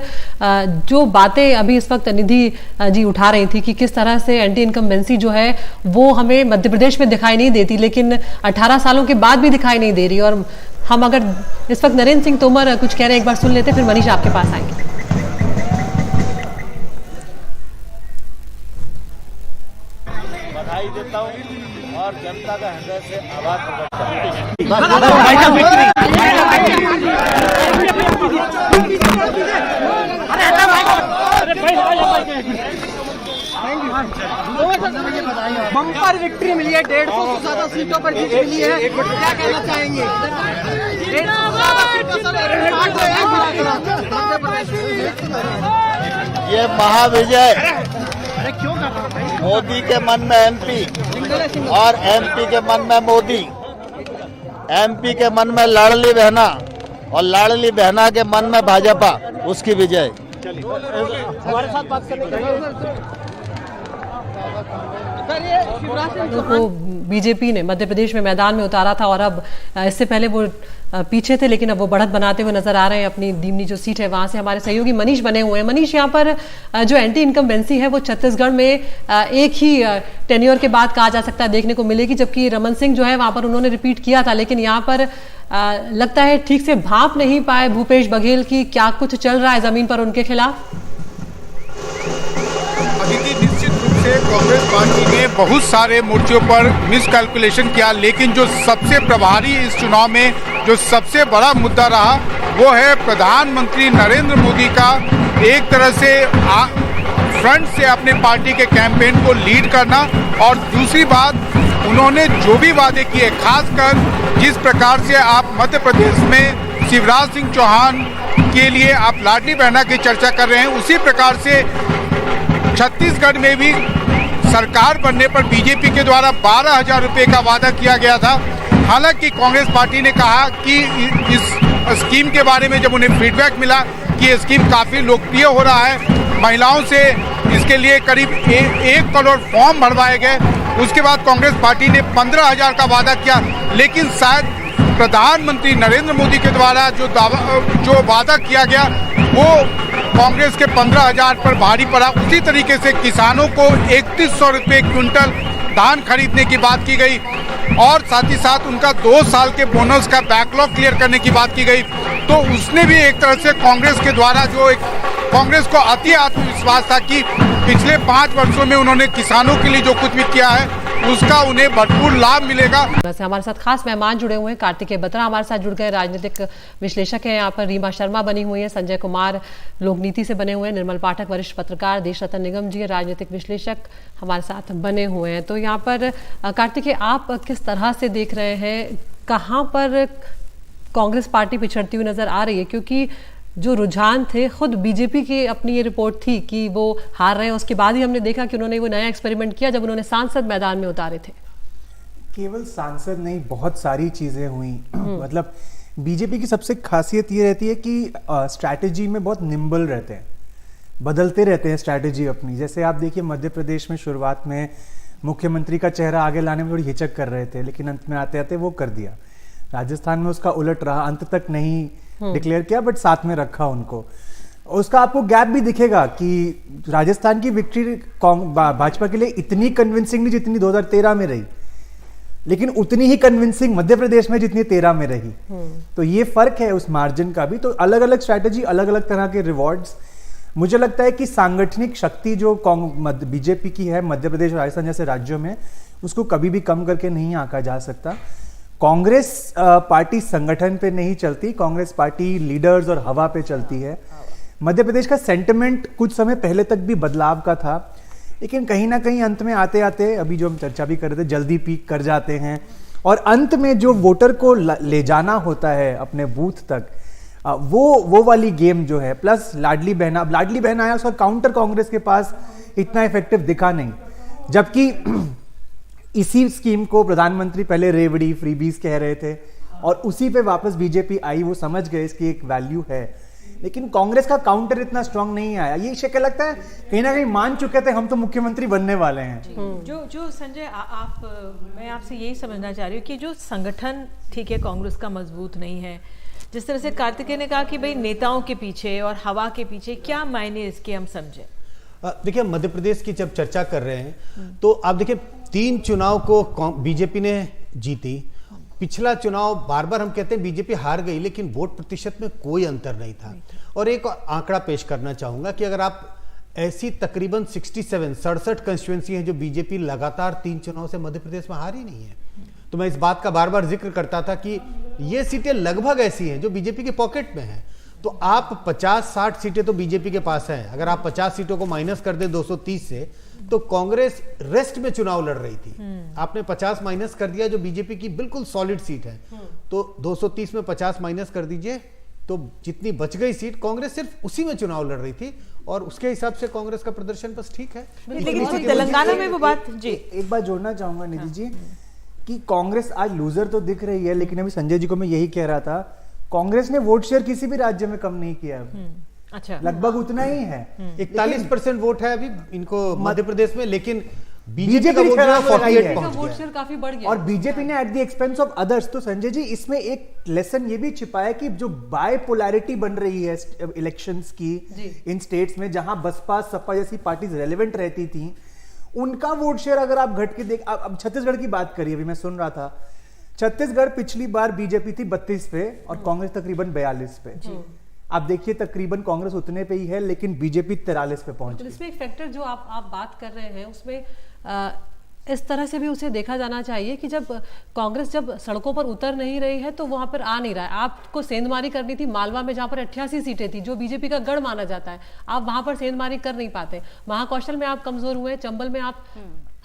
जो बातें अभी इस वक्त निधि जी उठा रही थी कि किस तरह से एंटी इनकम्बेंसी जो है वो हमें मध्य प्रदेश में दिखाई नहीं देती, लेकिन 18 सालों के बाद भी दिखाई नहीं दे रही। और हम अगर इस वक्त नरेंद्र सिंह तोमर कुछ कह रहे हैं, एक बार सुन लेते, फिर मनीष आपके पास आएंगे। बधाई देता हूँ और जनता का हृदय से आभार प्रकट करता हूं। विक्ट्री मिली है, 150 से ज्यादा सीटों पर जीत मिली है, क्या कहना चाहेंगे? ये महाविजय मोदी के मन में एमपी और एमपी के मन में मोदी, एमपी के मन में लाडली बहना और लाडली बहना के मन में भाजपा, उसकी विजय। हमारे साथ बात करने को बीजेपी ने मध्य प्रदेश में मैदान में उतारा था और अब इससे पहले वो पीछे थे, लेकिन अब वो बढ़त बनाते हुए नजर आ रहे हैं। अपनी दीमनी जो सीट है वहां से हमारे सहयोगी मनीष बने हुए हैं। मनीष, यहाँ पर जो एंटी इनकम्बेंसी है वो छत्तीसगढ़ में एक ही टेन्योर के बाद कहा जा सकता है देखने को मिलेगी, जबकि रमन सिंह जो है वहां पर उन्होंने रिपीट किया था, लेकिन यहाँ पर लगता है ठीक से भांप नहीं पाए भूपेश बघेल की। क्या कुछ चल रहा है जमीन पर उनके खिलाफ? निश्चित रूप से कांग्रेस पार्टी ने बहुत सारे मोर्चों पर मिसकैलकुलेशन किया, लेकिन जो सबसे प्रभारी इस चुनाव में जो सबसे बड़ा मुद्दा रहा वो है प्रधानमंत्री नरेंद्र मोदी का एक तरह से फ्रंट से अपने पार्टी के कैंपेन को लीड करना, और दूसरी बात उन्होंने जो भी वादे किए, खासकर जिस प्रकार से आप मध्य प्रदेश में शिवराज सिंह चौहान के लिए आप लाडली बहना की चर्चा कर रहे हैं, उसी प्रकार से छत्तीसगढ़ में भी सरकार बनने पर बीजेपी के द्वारा 12,000 रुपये का वादा किया गया था। हालांकि कांग्रेस पार्टी ने कहा कि इस स्कीम के बारे में जब उन्हें फीडबैक मिला कि ये स्कीम काफ़ी लोकप्रिय हो रहा है, महिलाओं से इसके लिए करीब 1 करोड़ फॉर्म भरवाए गए। उसके बाद कांग्रेस पार्टी ने 15,000 का वादा किया, लेकिन शायद प्रधानमंत्री नरेंद्र मोदी के द्वारा जो वादा किया गया वो कांग्रेस के 15,000 पर भारी पड़ा। उसी तरीके से किसानों को 3100 रुपये क्विंटल धान खरीदने की बात की गई, और साथ ही साथ उनका 2 साल के बोनस का बैकलॉग क्लियर करने की बात की गई। तो उसने भी एक तरह से कांग्रेस के द्वारा जो एक कांग्रेस को अति आत्मविश्वास था कि पिछले 5 वर्षों में उन्होंने किसानों के लिए जो कुछ भी किया है उसका उन्हें भरपूर लाभ मिलेगा। वैसे हमारे साथ खास मेहमान जुड़े हुए हैं। कार्तिकेय बत्रा हमारे साथ जुड़ गए, राजनीतिक विश्लेषक हैं। यहाँ पर रीमा शर्मा बनी हुई है, संजय कुमार लोकनीति से बने हुए हैं, निर्मल पाठक वरिष्ठ पत्रकार, देशरत्न निगम जी राजनीतिक विश्लेषक हमारे साथ बने हुए हैं। तो यहाँ पर कार्तिकेय, आप किस तरह से देख रहे हैं, कहाँ पर कांग्रेस पार्टी पिछड़ती हुई नजर आ रही है? क्योंकि जो रुझान थे, खुद बीजेपी की अपनी ये रिपोर्ट थी कि वो हार रहे हैं, उसके बाद ही हमने देखा कि उन्होंने वो नया एक्सपेरिमेंट किया जब उन्होंने सांसद मैदान में उतारे थे। केवल सांसद नहीं, बहुत सारी चीजें हुई। मतलब बीजेपी की सबसे खासियत ये रहती है कि स्ट्रैटेजी में बहुत निम्बल रहते हैं, बदलते रहते हैं स्ट्रैटेजी अपनी। जैसे आप देखिए मध्य प्रदेश में शुरुआत में मुख्यमंत्री का चेहरा आगे लाने में थोड़ी हिचक कर रहे थे, लेकिन अंत में आते आते वो कर दिया। राजस्थान में उसका उलट रहा, अंत तक नहीं डिक्लेयर किया बट साथ में रखा उनको। उसका आपको गैप भी दिखेगा कि राजस्थान की विक्ट्री भाजपा के लिए इतनी कन्विंसिंग नहीं जितनी 2013 में रही, लेकिन उतनी ही कन्विंसिंग मध्य प्रदेश में जितनी 13 में रही। तो ये फर्क है उस मार्जिन का भी। तो अलग अलग स्ट्रैटेजी, अलग अलग तरह के रिवॉर्ड्स। मुझे लगता है कि सांगठनिक शक्ति जो बीजेपी की है मध्य प्रदेश और राजस्थान जैसे राज्यों में, उसको कभी भी कम करके नहीं आंका जा सकता। कांग्रेस पार्टी संगठन पे नहीं चलती, कांग्रेस पार्टी लीडर्स और हवा पे चलती है। मध्य प्रदेश का सेंटिमेंट कुछ समय पहले तक भी बदलाव का था, लेकिन कहीं ना कहीं अंत में आते आते, अभी जो हम चर्चा भी कर रहे थे, जल्दी पीक कर जाते हैं, और अंत में जो वोटर को ले जाना होता है अपने बूथ तक, वो वाली गेम जो है। प्लस लाडली बहना, अब लाडली बहना आया, उसका काउंटर कांग्रेस के पास इतना इफेक्टिव दिखा नहीं, जबकि इसी स्कीम को प्रधानमंत्री पहले रेवड़ी फ्रीबीज कह रहे थे और उसी पे वापस बीजेपी आई, वो समझ गए इसकी एक वैल्यू है। लेकिन कांग्रेस का काउंटर इतना स्ट्रांग नहीं आया। ये शक्ल लगता है कहीं ना कहीं मान चुके थे हम तो मुख्यमंत्री बनने वाले हैं। जो संजय मैं आपसे यही समझना चाह रही हूँ कि जो संगठन ठीक है कांग्रेस का मजबूत नहीं है, जिस तरह से कार्तिकेय ने कहा कि भाई नेताओं के पीछे और हवा के पीछे, क्या मायने इसके हम समझे? देखिए मध्य प्रदेश की जब चर्चा कर रहे हैं तो आप देखिए 3 चुनाव को बीजेपी ने जीती। पिछला चुनाव बार बार हम कहते हैं बीजेपी हार गई, लेकिन वोट प्रतिशत में कोई अंतर नहीं था। और एक आंकड़ा पेश करना चाहूंगा कि अगर आप ऐसी तकरीबन 67 कंस्टिट्यूएंसी हैं जो बीजेपी लगातार 3 चुनाव से मध्य प्रदेश में हारी नहीं है, तो मैं इस बात का बार बार जिक्र करता था कि ये सीटें लगभग ऐसी हैं जो बीजेपी के पॉकेट में हैं। तो आप 50-60 सीटें तो बीजेपी के पास हैं, अगर आप 50 सीटों को माइनस कर दें 230 से, तो कांग्रेस रेस्ट में चुनाव लड़ रही थी। आपने 50 माइनस कर दिया जो बीजेपी की बिल्कुल सॉलिड सीट है, तो 230 में 50 माइनस कर दीजिए, तो जितनी बच गई सीट कांग्रेस सिर्फ उसी में चुनाव लड़ रही थी, और उसके हिसाब से कांग्रेस का प्रदर्शन बस ठीक है। लेकिन तेलंगाना में वो बात जी एक बात जोड़ना चाहूंगा निधि जी कि कांग्रेस आज लूजर तो दिख रही है, लेकिन अभी संजय जी को मैं यही कह रहा था, कांग्रेस ने वोट शेयर किसी भी राज्य में कम नहीं किया है। अच्छा, लगभग उतना ही है। 41% वोट है अभी इनको मध्य प्रदेश में, लेकिन बीजेपी का वोट 48 का वोट शेयर काफी बढ़ गया और बीजेपी ने at the expense of others. तो संजय जी इसमें एक लेसन ये भी छिपा है कि जो बायपोलैरिटी बन रही है इलेक्शंस की इन स्टेट्स में, जहां बसपा सपा जैसी पार्टीज रेलेवेंट रहती थी, उनका वोट शेयर अगर आप घट के देख, अब छत्तीसगढ़ की बात करिए, अभी मैं सुन रहा था छत्तीसगढ़ पिछली बार बीजेपी थी 32 पे और कांग्रेस तकरीबन 42 पे। आप देखिए तकरीबन कांग्रेस उतने पे ही है, लेकिन बीजेपी 43 पे पहुंच गई। इसमें एक फैक्टर जो आप बात कर रहे हैं उसमें इस तरह से भी उसे देखा जाना चाहिए कि जब कांग्रेस जब सड़कों पर उतर नहीं रही है तो वहां पर आ नहीं रहा है। आपको सेंधमारी करनी थी मालवा में जहां पर 88 सीटें थी, जो बीजेपी का गढ़ माना जाता है, आप वहां पर सेंधमारी कर नहीं पाते। महाकौशल में आप कमजोर हुए, चंबल में आप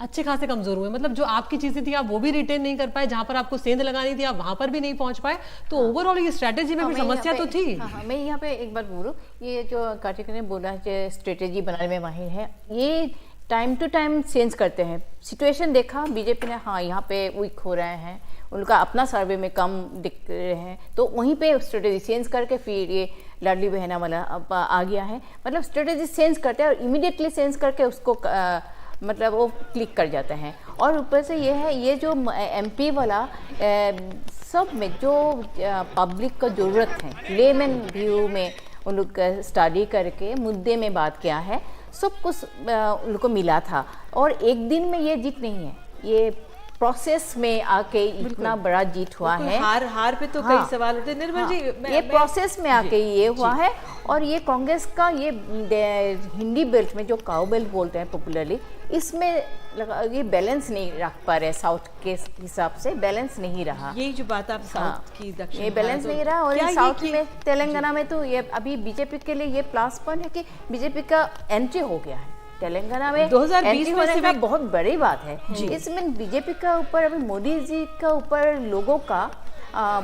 अच्छे खासे कमजोर हुए, मतलब जो आपकी चीजें थी आप वो भी रिटेन नहीं कर पाए, जहां पर आपको सेंध लगानी थी आप वहां पर भी नहीं पहुंच पाए। तो ओवरऑल ये स्ट्रेटेजी में भी समस्या तो थी। मैं यहाँ पे एक बात बोलूँ, ये जो कार्तिक ने बोला है स्ट्रेटेजी बनाने में माहिर है, ये टाइम टू टाइम चेंज करते हैं। सिचुएशन देखा बीजेपी ने, हाँ यहाँ पे वीक हो रहे हैं, उनका अपना सर्वे में कम दिख रहे हैं, तो वहीं पे स्ट्रेटेजी चेंज करके फिर ये लाडली बहना वाला अब आ गया है। मतलब स्ट्रेटेजी चेंज करते हैं और इमीडिएटली चेंज करके उसको मतलब वो क्लिक कर जाते हैं। और ऊपर से ये है, ये जो एमपी वाला सब में जो पब्लिक का ज़रूरत है, लेमन व्यू में उन लोग स्टडी करके मुद्दे में बात किया है, सब कुछ उन लोग को मिला था। और एक दिन में ये जीत नहीं है, ये प्रोसेस में आके इतना बड़ा जीत हुआ है। हार पे तो हाँ, कई सवाल होते हैं निर्मल जी। ये प्रोसेस में आके ये हुआ है। और ये कांग्रेस का ये हिंदी बेल्ट में जो काउ बेल्ट बोलते हैं पॉपुलरली, इसमें ये बैलेंस नहीं रख पा रहे, साउथ के हिसाब से बैलेंस नहीं रहा। यही जो बात आप साउथ की दक्षिण ये बैलेंस नहीं रहा। और ये साउथ में तेलंगाना में तो ये अभी बीजेपी के लिए ये प्लस पॉइंट है कि बीजेपी का एंट्री हो गया है तेलंगाना में। 2020 में होने का बहुत बड़ी बात है। इसमें बीजेपी का ऊपर, अभी मोदी जी का ऊपर लोगों का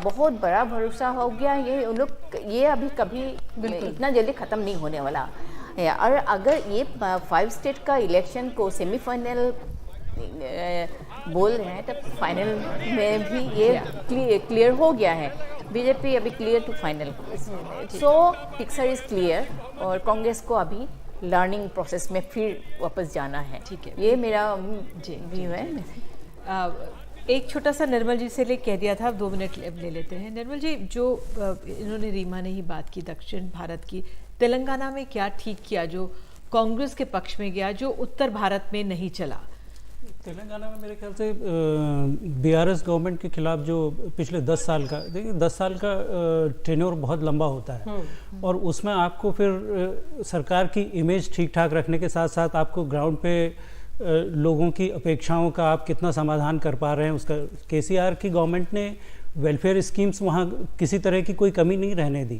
बहुत बड़ा भरोसा हो गया। ये उन लोग, ये अभी कभी इतना जल्दी ख़त्म नहीं होने वाला है। और अगर ये 5 स्टेट का इलेक्शन को सेमीफाइनल बोल रहे हैं, तब फाइनल में भी ये क्लियर हो गया है। बीजेपी अभी clear to final, so picture is clear. और कांग्रेस को अभी लर्निंग प्रोसेस में फिर वापस जाना है। ठीक है, ये मेरा व्यू है। एक छोटा सा निर्मल जी से कह दिया था, 2 मिनट ले लेते हैं। निर्मल जी, जो इन्होंने रीमा ने ही बात की दक्षिण भारत की, तेलंगाना में क्या ठीक किया जो कांग्रेस के पक्ष में गया, जो उत्तर भारत में नहीं चला? तेलंगाना में मेरे ख्याल से बीआरएस गवर्नमेंट के खिलाफ जो पिछले 10 साल का, देखिए 10 साल का टेन्योर बहुत लंबा होता है, और उसमें आपको फिर सरकार की इमेज ठीक ठाक रखने के साथ साथ आपको ग्राउंड पे लोगों की अपेक्षाओं का आप कितना समाधान कर पा रहे हैं उसका। केसीआर की गवर्नमेंट ने वेलफेयर स्कीम्स वहाँ किसी तरह की कोई कमी नहीं रहने दी।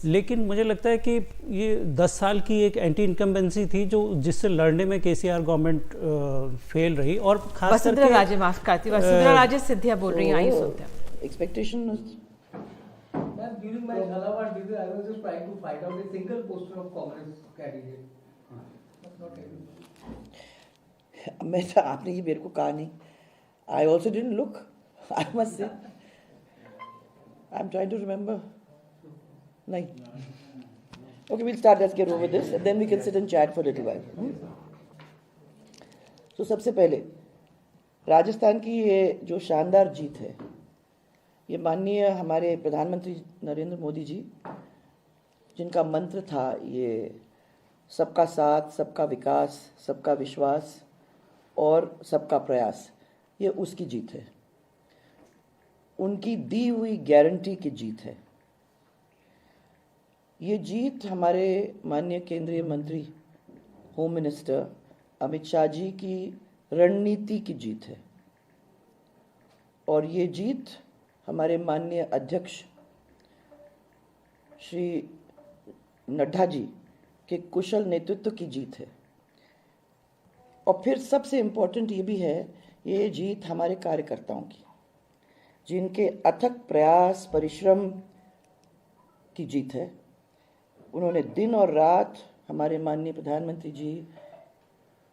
लेकिन मुझे लगता है कि ये 10 साल की एक एंटी इनकम्बेंसी थी जो जिससे लड़ने में केसीआर गवर्नमेंट फेल रही। और खास वसुंधरा राजे, माफ करती, वसुंधरा राजे सिंधिया बोल रही हैं, आइए सुनते हैं। Expectation during my Jhalawar visit, I was just trying to find out a single poster of Congress candidate. मैं तो, आपने ये मेरे को कहा नहीं. I also didn't look, I must say. I'm trying to remember. नहीं. Okay, we'll start. Let's get over this, and then we can sit and chat for a little while. So सबसे पहले राजस्थान की ये जो शानदार जीत है, ये माननीय हमारे प्रधानमंत्री नरेंद्र मोदी जी, जिनका मंत्र था ये सबका साथ, सबका विकास, सबका विश्वास और सबका प्रयास, ये उसकी जीत है, उनकी दी हुई गारंटी की जीत है। ये जीत हमारे माननीय केंद्रीय मंत्री होम मिनिस्टर अमित शाह जी की रणनीति की जीत है, और ये जीत हमारे माननीय अध्यक्ष श्री नड्डा जी के कुशल नेतृत्व की जीत है। और फिर सबसे इम्पोर्टेंट ये भी है, ये जीत हमारे कार्यकर्ताओं की, जिनके अथक प्रयास परिश्रम की जीत है। उन्होंने दिन और रात हमारे माननीय प्रधानमंत्री जी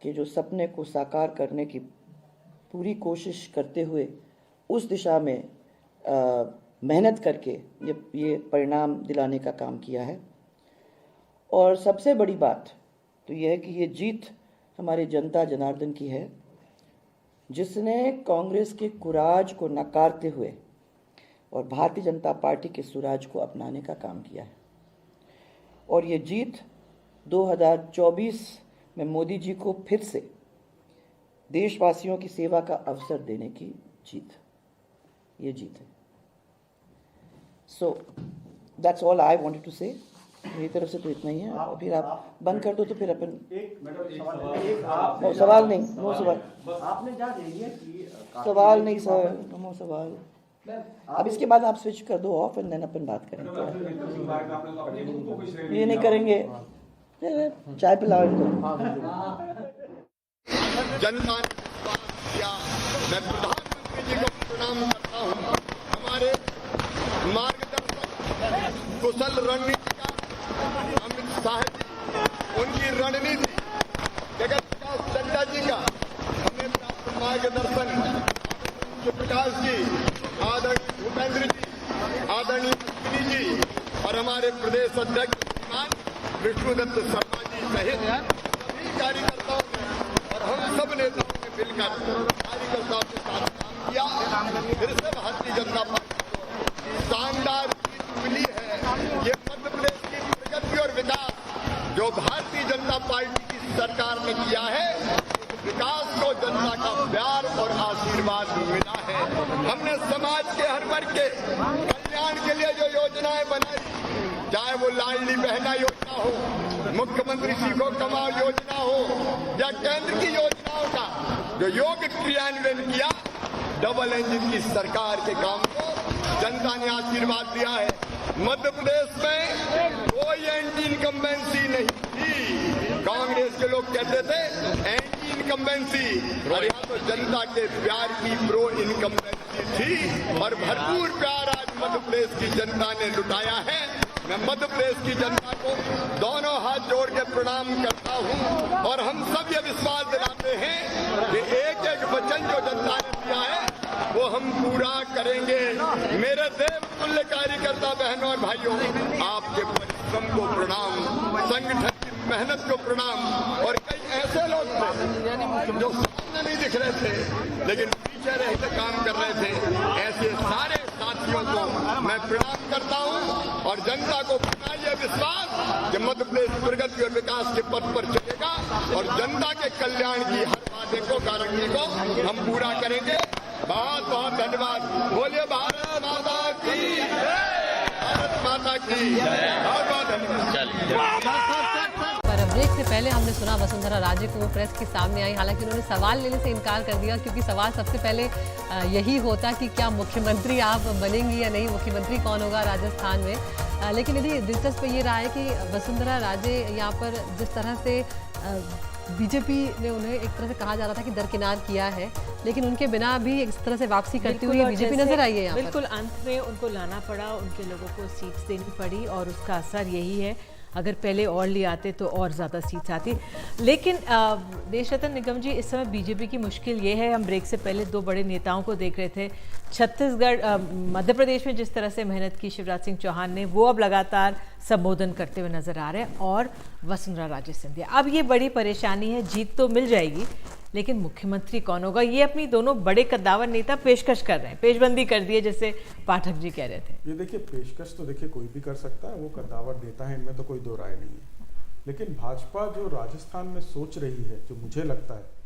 के जो सपने को साकार करने की पूरी कोशिश करते हुए उस दिशा में मेहनत करके ये परिणाम दिलाने का काम किया है। और सबसे बड़ी बात तो यह है कि ये जीत हमारे जनता जनार्दन की है, जिसने कांग्रेस के कुराज को नकारते हुए और भारतीय जनता पार्टी के सुराज को अपनाने का काम किया है। और ये जीत 2024 में मोदी जी को फिर से देशवासियों की सेवा का अवसर देने की ये जीत है। So that's all I wanted to say. मेरी तरफ से तो इतना ही है। और फिर आप बंद कर दो तो फिर अपन सवाल नहीं, नो सवाल, आपने क्या देखिए कि सवाल नहीं सर, नो सवाल। अब इसके बाद आप स्विच कर दो ऑफ एंड देन अपन बात करेंगे। ये नहीं करेंगे, चाय पिलाओ इनको। जनता ने किया, मैं प्रधानमंत्री जी को प्रणाम करता हूँ। हमारे मार्गदर्शक कुशल रणनीतिकार अमित शाह जी, उनकी रणनीति जगत विकास नड्डा जी का हमें प्राप्त मार्गदर्शन, प्रकाश जी, आदरणीय भूपेंद्र जी, आदरणीय अश्विनी जी और हमारे प्रदेश अध्यक्ष श्रीमान विष्णुदत्त शर्मा जी सहित सभी कार्यकर्ताओं ने और हम सब नेताओं ने मिलकर कार्यकर्ताओं के साथ काम किया। फिर से भारतीय जनता पार्टी को शानदार जीत मिली है। ये मध्य प्रदेश की प्रगति और विकास जो भारतीय जनता पार्टी की सरकार ने किया है, विकास को जनता का प्यार और आशीर्वाद मिला है। हमने समाज के हर वर्ग के कल्याण के लिए जो योजनाएं बनाई, चाहे वो लाडली बहना योजना हो, मुख्यमंत्री सीखो कमाओ योजना हो या केंद्र की योजनाओं का जो योग्य क्रियान्वयन किया, डबल इंजन की सरकार के काम को जनता ने आशीर्वाद दिया है। मध्य प्रदेश में कोई एंटी इनकम्बेंसी नहीं थी। कांग्रेस के लोग कहते थे एंटी इनकम्बेंसी, और यहाँ तो जनता के प्यार की प्रो इनकम्बेंसी थी और भरपूर प्यार आज मध्य प्रदेश की जनता ने लुटाया है। मैं मध्य प्रदेश की जनता को दोनों हाथ जोड़ के प्रणाम करता हूँ और हम सब ये विश्वास दिलाते हैं कि एक एक वचन जो जनता ने दिया है वो हम पूरा करेंगे। मेरे देवतुल्य कार्यकर्ता बहनों और भाइयों, आपके परिश्रम को प्रणाम, संगठन की मेहनत को प्रणाम। और कई ऐसे लोग थे जो सामने नहीं दिख रहे थे लेकिन पीछे रह के काम कर रहे थे, ऐसे सारे साथियों को मैं प्रणाम करता हूं और जनता को पूरा यह विश्वास कि मध्य प्रदेश प्रगति और विकास के पथ पर चलेगा और जनता के कल्याण की हर वादे को गारंटी को हम पूरा करेंगे। बहुत बहुत धन्यवाद। बोलिए भारत माता की जय, भारत माता की बहुत बहुत धन्यवाद। पर ब्रेक से पहले हमने सुना वसुंधरा राजे को वो प्रेस के सामने आई, हालांकि उन्होंने सवाल लेने से इनकार कर दिया, क्योंकि सवाल सबसे पहले यही होता कि क्या मुख्यमंत्री आप बनेंगी या नहीं, मुख्यमंत्री कौन होगा राजस्थान में। लेकिन यदि दिलचस्प ये रहा है कि वसुंधरा राजे यहाँ पर जिस तरह से बीजेपी ने उन्हें एक तरह से कहा जा रहा था कि दरकिनार किया है, लेकिन उनके बिना भी इस तरह से वापसी करती हुई बीजेपी नजर आई है यहाँ पर। बिल्कुल अंत में उनको लाना पड़ा, उनके लोगों को सीट्स देनी पड़ी और उसका असर यही है। अगर पहले और ले आते तो और ज़्यादा सीट्स आती। लेकिन देशरत्न निगम जी, इस समय बीजेपी की मुश्किल ये है, हम ब्रेक से पहले दो बड़े नेताओं को देख रहे थे, छत्तीसगढ़ मध्य प्रदेश में जिस तरह से मेहनत की शिवराज सिंह चौहान ने, वो अब लगातार संबोधन करते हुए नजर आ रहे हैं, और वसुंधरा राजे सिंधिया। अब ये बड़ी परेशानी है, जीत तो मिल जाएगी लेकिन मुख्यमंत्री कौन होगा, ये अपनी दोनों बड़े कद्दावर नेता पेशकश कर रहे हैं, पेशबंदी कर दी है, जैसे पाठक जी कह रहे थे। ये देखिए, पेशकश तो देखिए कोई भी कर सकता है, वो कद्दावर नेता है, इनमें तो कोई दो राय नहीं है। लेकिन भाजपा जो राजस्थान में सोच रही है, जो मुझे लगता है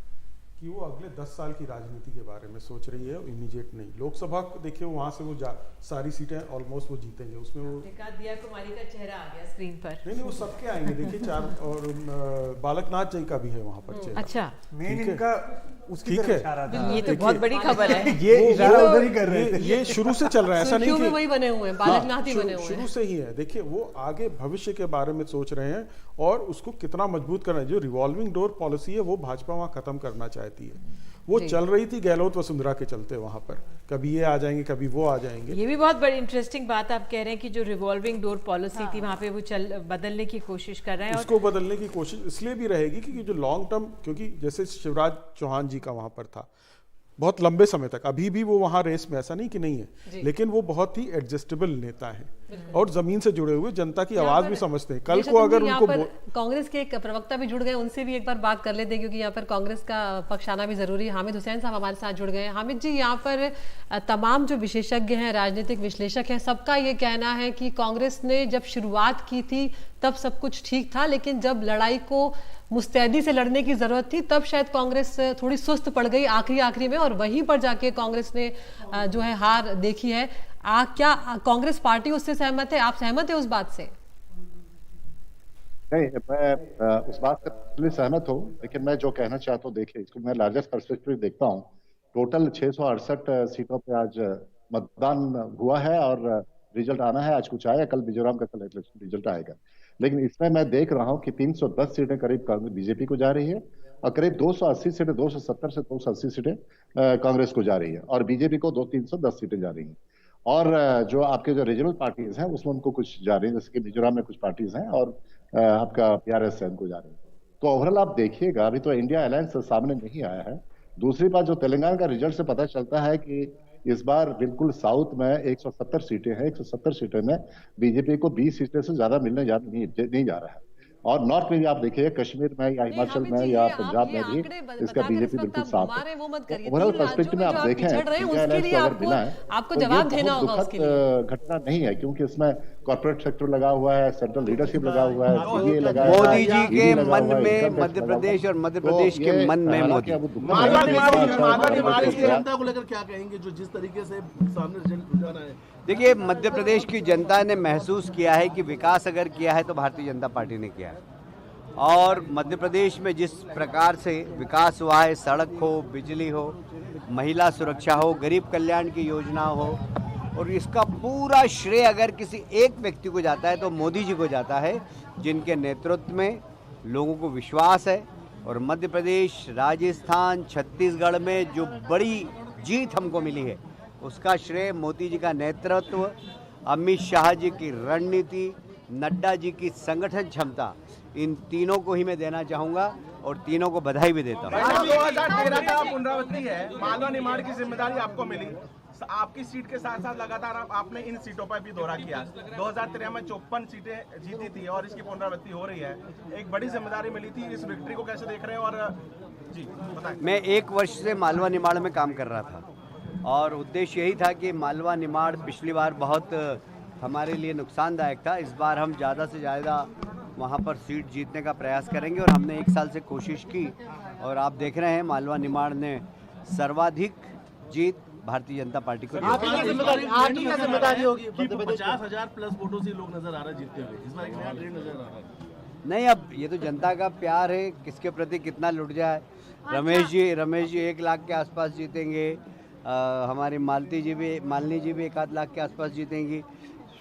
कि वो अगले 10 साल की राजनीति के बारे में सोच रही है, इमीडिएट नहीं। लोकसभा को देखिए, वहां से वो सारी सीटें ऑलमोस्ट वो जीतेंगे, उसमें वो दिया कुमारी का चेहरा आ गया स्क्रीन पर। नहीं, वो सबके आएंगे, देखिए 4 और बालकनाथ जी का भी है वहां पर चेहरा। अच्छा, मेन इनका उसकी तरफ इशारा था। ये तो बहुत बड़ी खबर है। ये इशारा उधर ही कर रहे थे। ये शुरू से चल रहा है, ऐसा नहीं कि वही बने हुए हैं, बालकनाथ ही बने हुए हैं। शुरू से ही है। देखिए वो आगे भविष्य के बारे में सोच रहे हैं और उसको कितना मजबूत करना है। जो रिवॉल्विंग डोर पॉलिसी है वो भाजपा वहां खत्म करना चाहती है। वो चल रही थी गहलोत वसुंधरा के चलते वहां पर, कभी ये आ जाएंगे कभी वो आ जाएंगे। ये भी बहुत बड़ी इंटरेस्टिंग बात आप कह रहे हैं कि जो रिवॉल्विंग डोर पॉलिसी थी वहां पे वो बदलने की कोशिश कर रहे हैं। उसको बदलने की कोशिश इसलिए भी रहेगी क्योंकि जो लॉन्ग टर्म, क्योंकि जैसे शिवराज चौहान जी का वहां पर था बहुत लंबे समय तक, अभी भी वो वहां रेस में, ऐसा नहीं कि नहीं है, लेकिन वो बहुत ही एडजस्टेबल नेता है और जमीन से जुड़े हुए, जनता की आवाज भी समझते हैं। कल को अगर उनको कांग्रेस के एक प्रवक्ता भी जुड़ गए, उनसे भी एक बार बात कर लेते हैं क्योंकि यहाँ पर कांग्रेस का पक्ष आना भी जरूरी है। हामिद हुसैन साहब हमारे साथ जुड़ गए हैं। हामिद जी, यहाँ पर तमाम जो विशेषज्ञ हैं, राजनीतिक विश्लेषक हैं, सबका ये कहना है कि कांग्रेस ने जब शुरुआत की थी तब सब कुछ ठीक था, लेकिन जब लड़ाई को मुस्तैदी से लड़ने की जरूरत थी तब शायद कांग्रेस थोड़ी सुस्त पड़ गई आखिरी में, और वहीं पर जाके कांग्रेस ने जो है हार देखी है। क्या कांग्रेस पार्टी उससे सहमत है? आप सहमत है उस बात से? नहीं, मैं उस बात से सहमत हूँ, लेकिन मैं जो कहना चाहता हूँ, देखिए इसको मैं लार्जेस्ट पर्सपेक्टिव देखता हूँ। टोटल 668 सीटों पे आज मतदान हुआ है और रिजल्ट आना है। आज कुछ आया, कल मिजोरम का कल रिजल्ट आएगा। लेकिन इसमें मैं देख रहा हूँ कि 310 सीटें करीब बीजेपी को जा रही है और करीब 280 सीटें, 270 से 280 सीटें कांग्रेस को जा रही है और बीजेपी को 310 सीटें जा रही हैं। और जो आपके जो रीजनल पार्टीज हैं उसमें उनको कुछ जा रही है, जैसे कि मिजोरम में कुछ पार्टीज हैं और आपका PRS है, उनको जा रही है। तो ओवरऑल आप देखिएगा, अभी तो इंडिया अलायंस सामने नहीं आया है। दूसरी बात, जो तेलंगाना का रिजल्ट से पता चलता है कि इस बार बिल्कुल साउथ में 170 सीटें हैं। 170 सीटें में बीजेपी को 20 सीटें से ज्यादा मिलने नहीं जा रहा है। और नॉर्थ में भी आप देखिए, कश्मीर में या हिमाचल में या पंजाब में भी इसका बीजेपी बिल्कुल साफ है। ओवरऑल पर्सपेक्टिव में आप देखें, आपको जवाब देना होगा उसके लिए। घटना नहीं है क्योंकि इसमें कॉर्पोरेट सेक्टर लगा हुआ है, सेंट्रल लीडरशिप लगा हुआ है, CA लगा है। मोदी जी के मन में मध्य प्रदेश और मध्य प्रदेश के मन में मोदी। जनता को लेकर क्या कहेंगे जो जिस तरीके से सामने रिजल्ट जाना है? देखिए, मध्य प्रदेश की जनता ने महसूस किया है कि विकास अगर किया है तो भारतीय जनता पार्टी ने किया है। और मध्य प्रदेश में जिस प्रकार से विकास हुआ है, सड़क हो, बिजली हो, महिला सुरक्षा हो, गरीब कल्याण की योजना हो, और इसका पूरा श्रेय अगर किसी एक व्यक्ति को जाता है तो मोदी जी को जाता है, जिनके नेतृत्व में लोगों को विश्वास है। और मध्य प्रदेश, राजस्थान, छत्तीसगढ़ में जो बड़ी जीत हमको मिली है उसका श्रेय मोदी जी का नेतृत्व, अमित शाह जी की रणनीति, नड्डा जी की संगठन क्षमता, इन तीनों को ही मैं देना चाहूंगा और तीनों को बधाई भी देता हूँ। 2013 का पुनरावृत्ति है, मालवा निमाड़ की जिम्मेदारी आपको मिली। आपकी सीट के साथ साथ लगातार आपने इन सीटों पर भी दौरा किया। 2013 में 54 सीटें जीती थी और इसकी पुनरावृत्ति हो रही है। एक बड़ी जिम्मेदारी मिली थी, इस विक्ट्री को कैसे देख रहे हैं? और जी बताएं। मैं 1 वर्ष से मालवा निमाड़ में काम कर रहा था और उद्देश्य यही था कि मालवा निमाड़ पिछली बार बहुत हमारे लिए नुकसानदायक था। इस बार हम ज़्यादा से ज़्यादा वहाँ पर सीट जीतने का प्रयास करेंगे और हमने 1 साल से कोशिश की और आप देख रहे हैं मालवा निमाड़ ने सर्वाधिक जीत भारतीय जनता पार्टी को। आपकी जिम्मेदारी होगी। 50,000 प्लस वोटों से लोग नजर आ रहे हैं जीतते हुए। इस बार एक नया ट्रेंड नजर आ रहा है। नहीं, अब ये तो जनता का प्यार है, किसके प्रति कितना लुट जाए। रमेश जी 1 लाख के आसपास जीतेंगे, हमारी मालनी जी भी 1 आध लाख के आसपास जीतेंगी,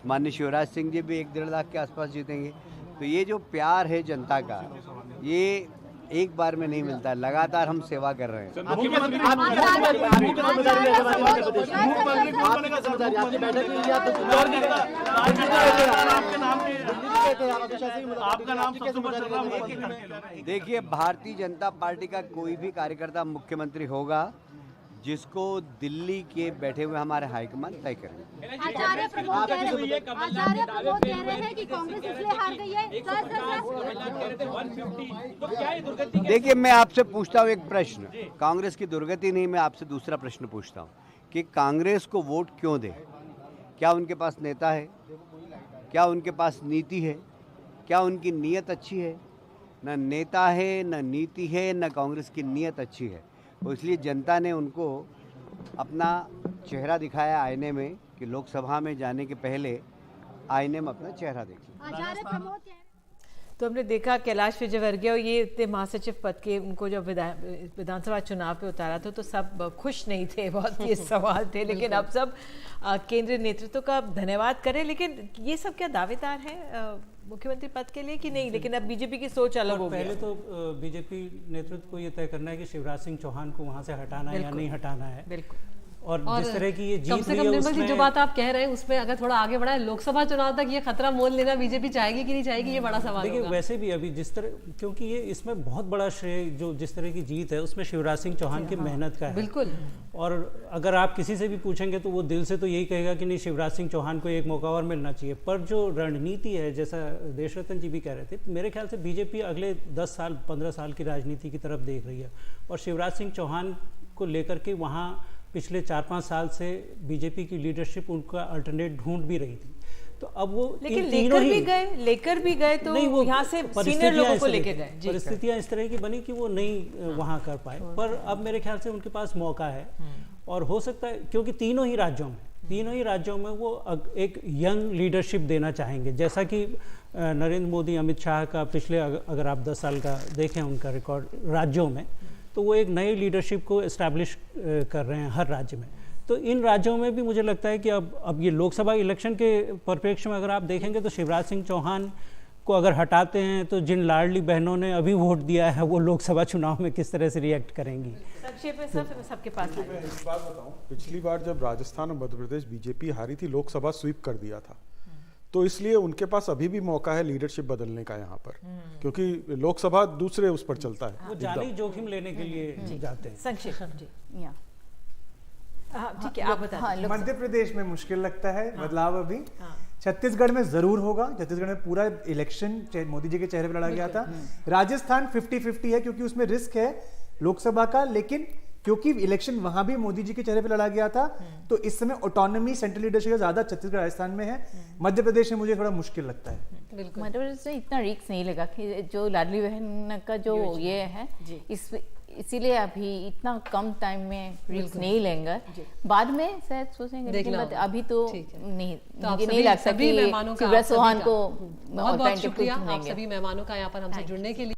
माननीय शिवराज सिंह जी भी 1-1.5 लाख के आसपास जीतेंगे। तो ये जो प्यार है जनता का, ये एक बार में नहीं मिलता है, लगातार हम सेवा कर रहे हैं। देखिए, भारतीय जनता पार्टी का कोई भी कार्यकर्ता मुख्यमंत्री होगा जिसको दिल्ली के बैठे हुए हमारे हाईकमान तय करेंगे। आचार्य प्रमोद कह रहे हैं कि कांग्रेस इसलिए हार गई है। देखिए, मैं आपसे पूछता हूँ एक प्रश्न, कांग्रेस की दुर्गति नहीं, मैं आपसे दूसरा प्रश्न पूछता हूँ कि कांग्रेस को वोट क्यों दे? क्या उनके पास नेता है? क्या उनके पास नीति है? क्या उनकी नीयत अच्छी है? न नेता है, न नीति है, न कांग्रेस की नीयत अच्छी है। तो इसलिए जनता ने उनको अपना चेहरा दिखाया आईने में कि लोकसभा में जाने के पहले आईने में अपना चेहरा देखिए। तो हमने देखा कैलाश विजयवर्गीय और ये इतने महासचिव पद के उनको जब विधानसभा चुनाव पे उतारा था तो सब खुश नहीं थे, बहुत ये सवाल थे, लेकिन अब सब केंद्रीय नेतृत्व का धन्यवाद करें। लेकिन ये सब क्या दावेदार हैं मुख्यमंत्री पद के लिए कि नहीं? लेकिन अब बीजेपी की सोच अलग हो गई। पहले तो बीजेपी नेतृत्व को ये तय करना है कि शिवराज सिंह चौहान को वहां से हटाना है या नहीं हटाना है। बिल्कुल। और जिस तरह की ये जीत कम से कम निर्मल जी जो बात आप कह रहे हैं उसमें अगर थोड़ा आगे बढ़ा है, लोकसभा चुनाव तक ये खतरा मोल लेना बीजेपी चाहेगी कि नहीं चाहेगी, ये बड़ा सवाल देखिए होगा। वैसे भी अभी जिस तरह, क्योंकि ये इसमें बहुत बड़ा श्रेय जो जिस तरह की जीत है उसमें शिवराज सिंह चौहान की मेहनत का है। बिल्कुल। और अगर आप किसी से भी पूछेंगे तो वो दिल से तो यही कहेगा कि नहीं, शिवराज सिंह चौहान को एक मौका और मिलना चाहिए। पर जो रणनीति है, जैसा देशरत्न जी भी कह रहे थे, मेरे ख्याल से बीजेपी अगले 10 साल 15 साल की राजनीति की तरफ देख रही है। और शिवराज सिंह चौहान को लेकर के वहाँ पिछले 4-5 साल से बीजेपी की लीडरशिप उनका अल्टरनेट ढूंढ भी रही थी। तो अब वो लेकिन लेकर भी गए तो यहाँ से सीनियर लोगों को लेके गए। परिस्थितियां इस तरह की बनी कि वो नहीं वहाँ कर पाए। पर अब मेरे ख्याल से उनके पास मौका है और हो सकता है, क्योंकि तीनों ही राज्यों में वो एक यंग लीडरशिप देना चाहेंगे। जैसा कि नरेंद्र मोदी, अमित शाह का पिछले अगर आप 10 साल का देखें उनका रिकॉर्ड राज्यों में, तो वो एक नई लीडरशिप को एस्टैब्लिश कर रहे हैं हर राज्य में। तो इन राज्यों में भी मुझे लगता है कि अब ये लोकसभा इलेक्शन के परिप्रेक्ष्य में अगर आप देखेंगे तो शिवराज सिंह चौहान को अगर हटाते हैं तो जिन लाडली बहनों ने अभी वोट दिया है वो लोकसभा चुनाव में किस तरह से रिएक्ट करेंगी। संक्षेप में सबके पास मैं एक बात बताऊं, पिछली बार जब राजस्थान और मध्य प्रदेश बीजेपी हारी थी, लोकसभा स्वीप कर दिया था, तो इसलिए उनके पास अभी भी मौका है लीडरशिप बदलने का यहाँ पर, क्योंकि लोकसभा दूसरे उस पर चलता है। वो जाली जोखिम लेने के लिए जाते हैं। संक्षेप जी। ठीक है, आप बताएं। मध्य प्रदेश में मुश्किल लगता है बदलाव अभी। छत्तीसगढ़ में जरूर होगा, छत्तीसगढ़ में पूरा इलेक्शन मोदी जी के चेहरे पर लड़ा गया था। राजस्थान 50-50 है क्योंकि उसमें रिस्क है लोकसभा का, लेकिन क्योंकि इलेक्शन वहां भी मोदी जी के चेहरे पर लड़ा गया था, तो इस समय ऑटोनॉमी सेंट्रल लीडरशिप ज्यादा छत्तीसगढ़ राजस्थान में है। मध्य प्रदेश में मुझे थोड़ा मुश्किल लगता है। मध्य प्रदेश में इतना रिस्क नहीं लगा कि जो लाडली बहन का जो ये है, इसीलिए अभी इतना कम टाइम में रिस्क नहीं लेंगे, बाद में शायद सोचेंगे, लेकिन अभी तो नहीं, मुझे नहीं लगता कि शिवराज चौहान को बहुत शुक्रिया आप सभी मेहमानों का यहाँ पर हमसे जुड़ने के लिए।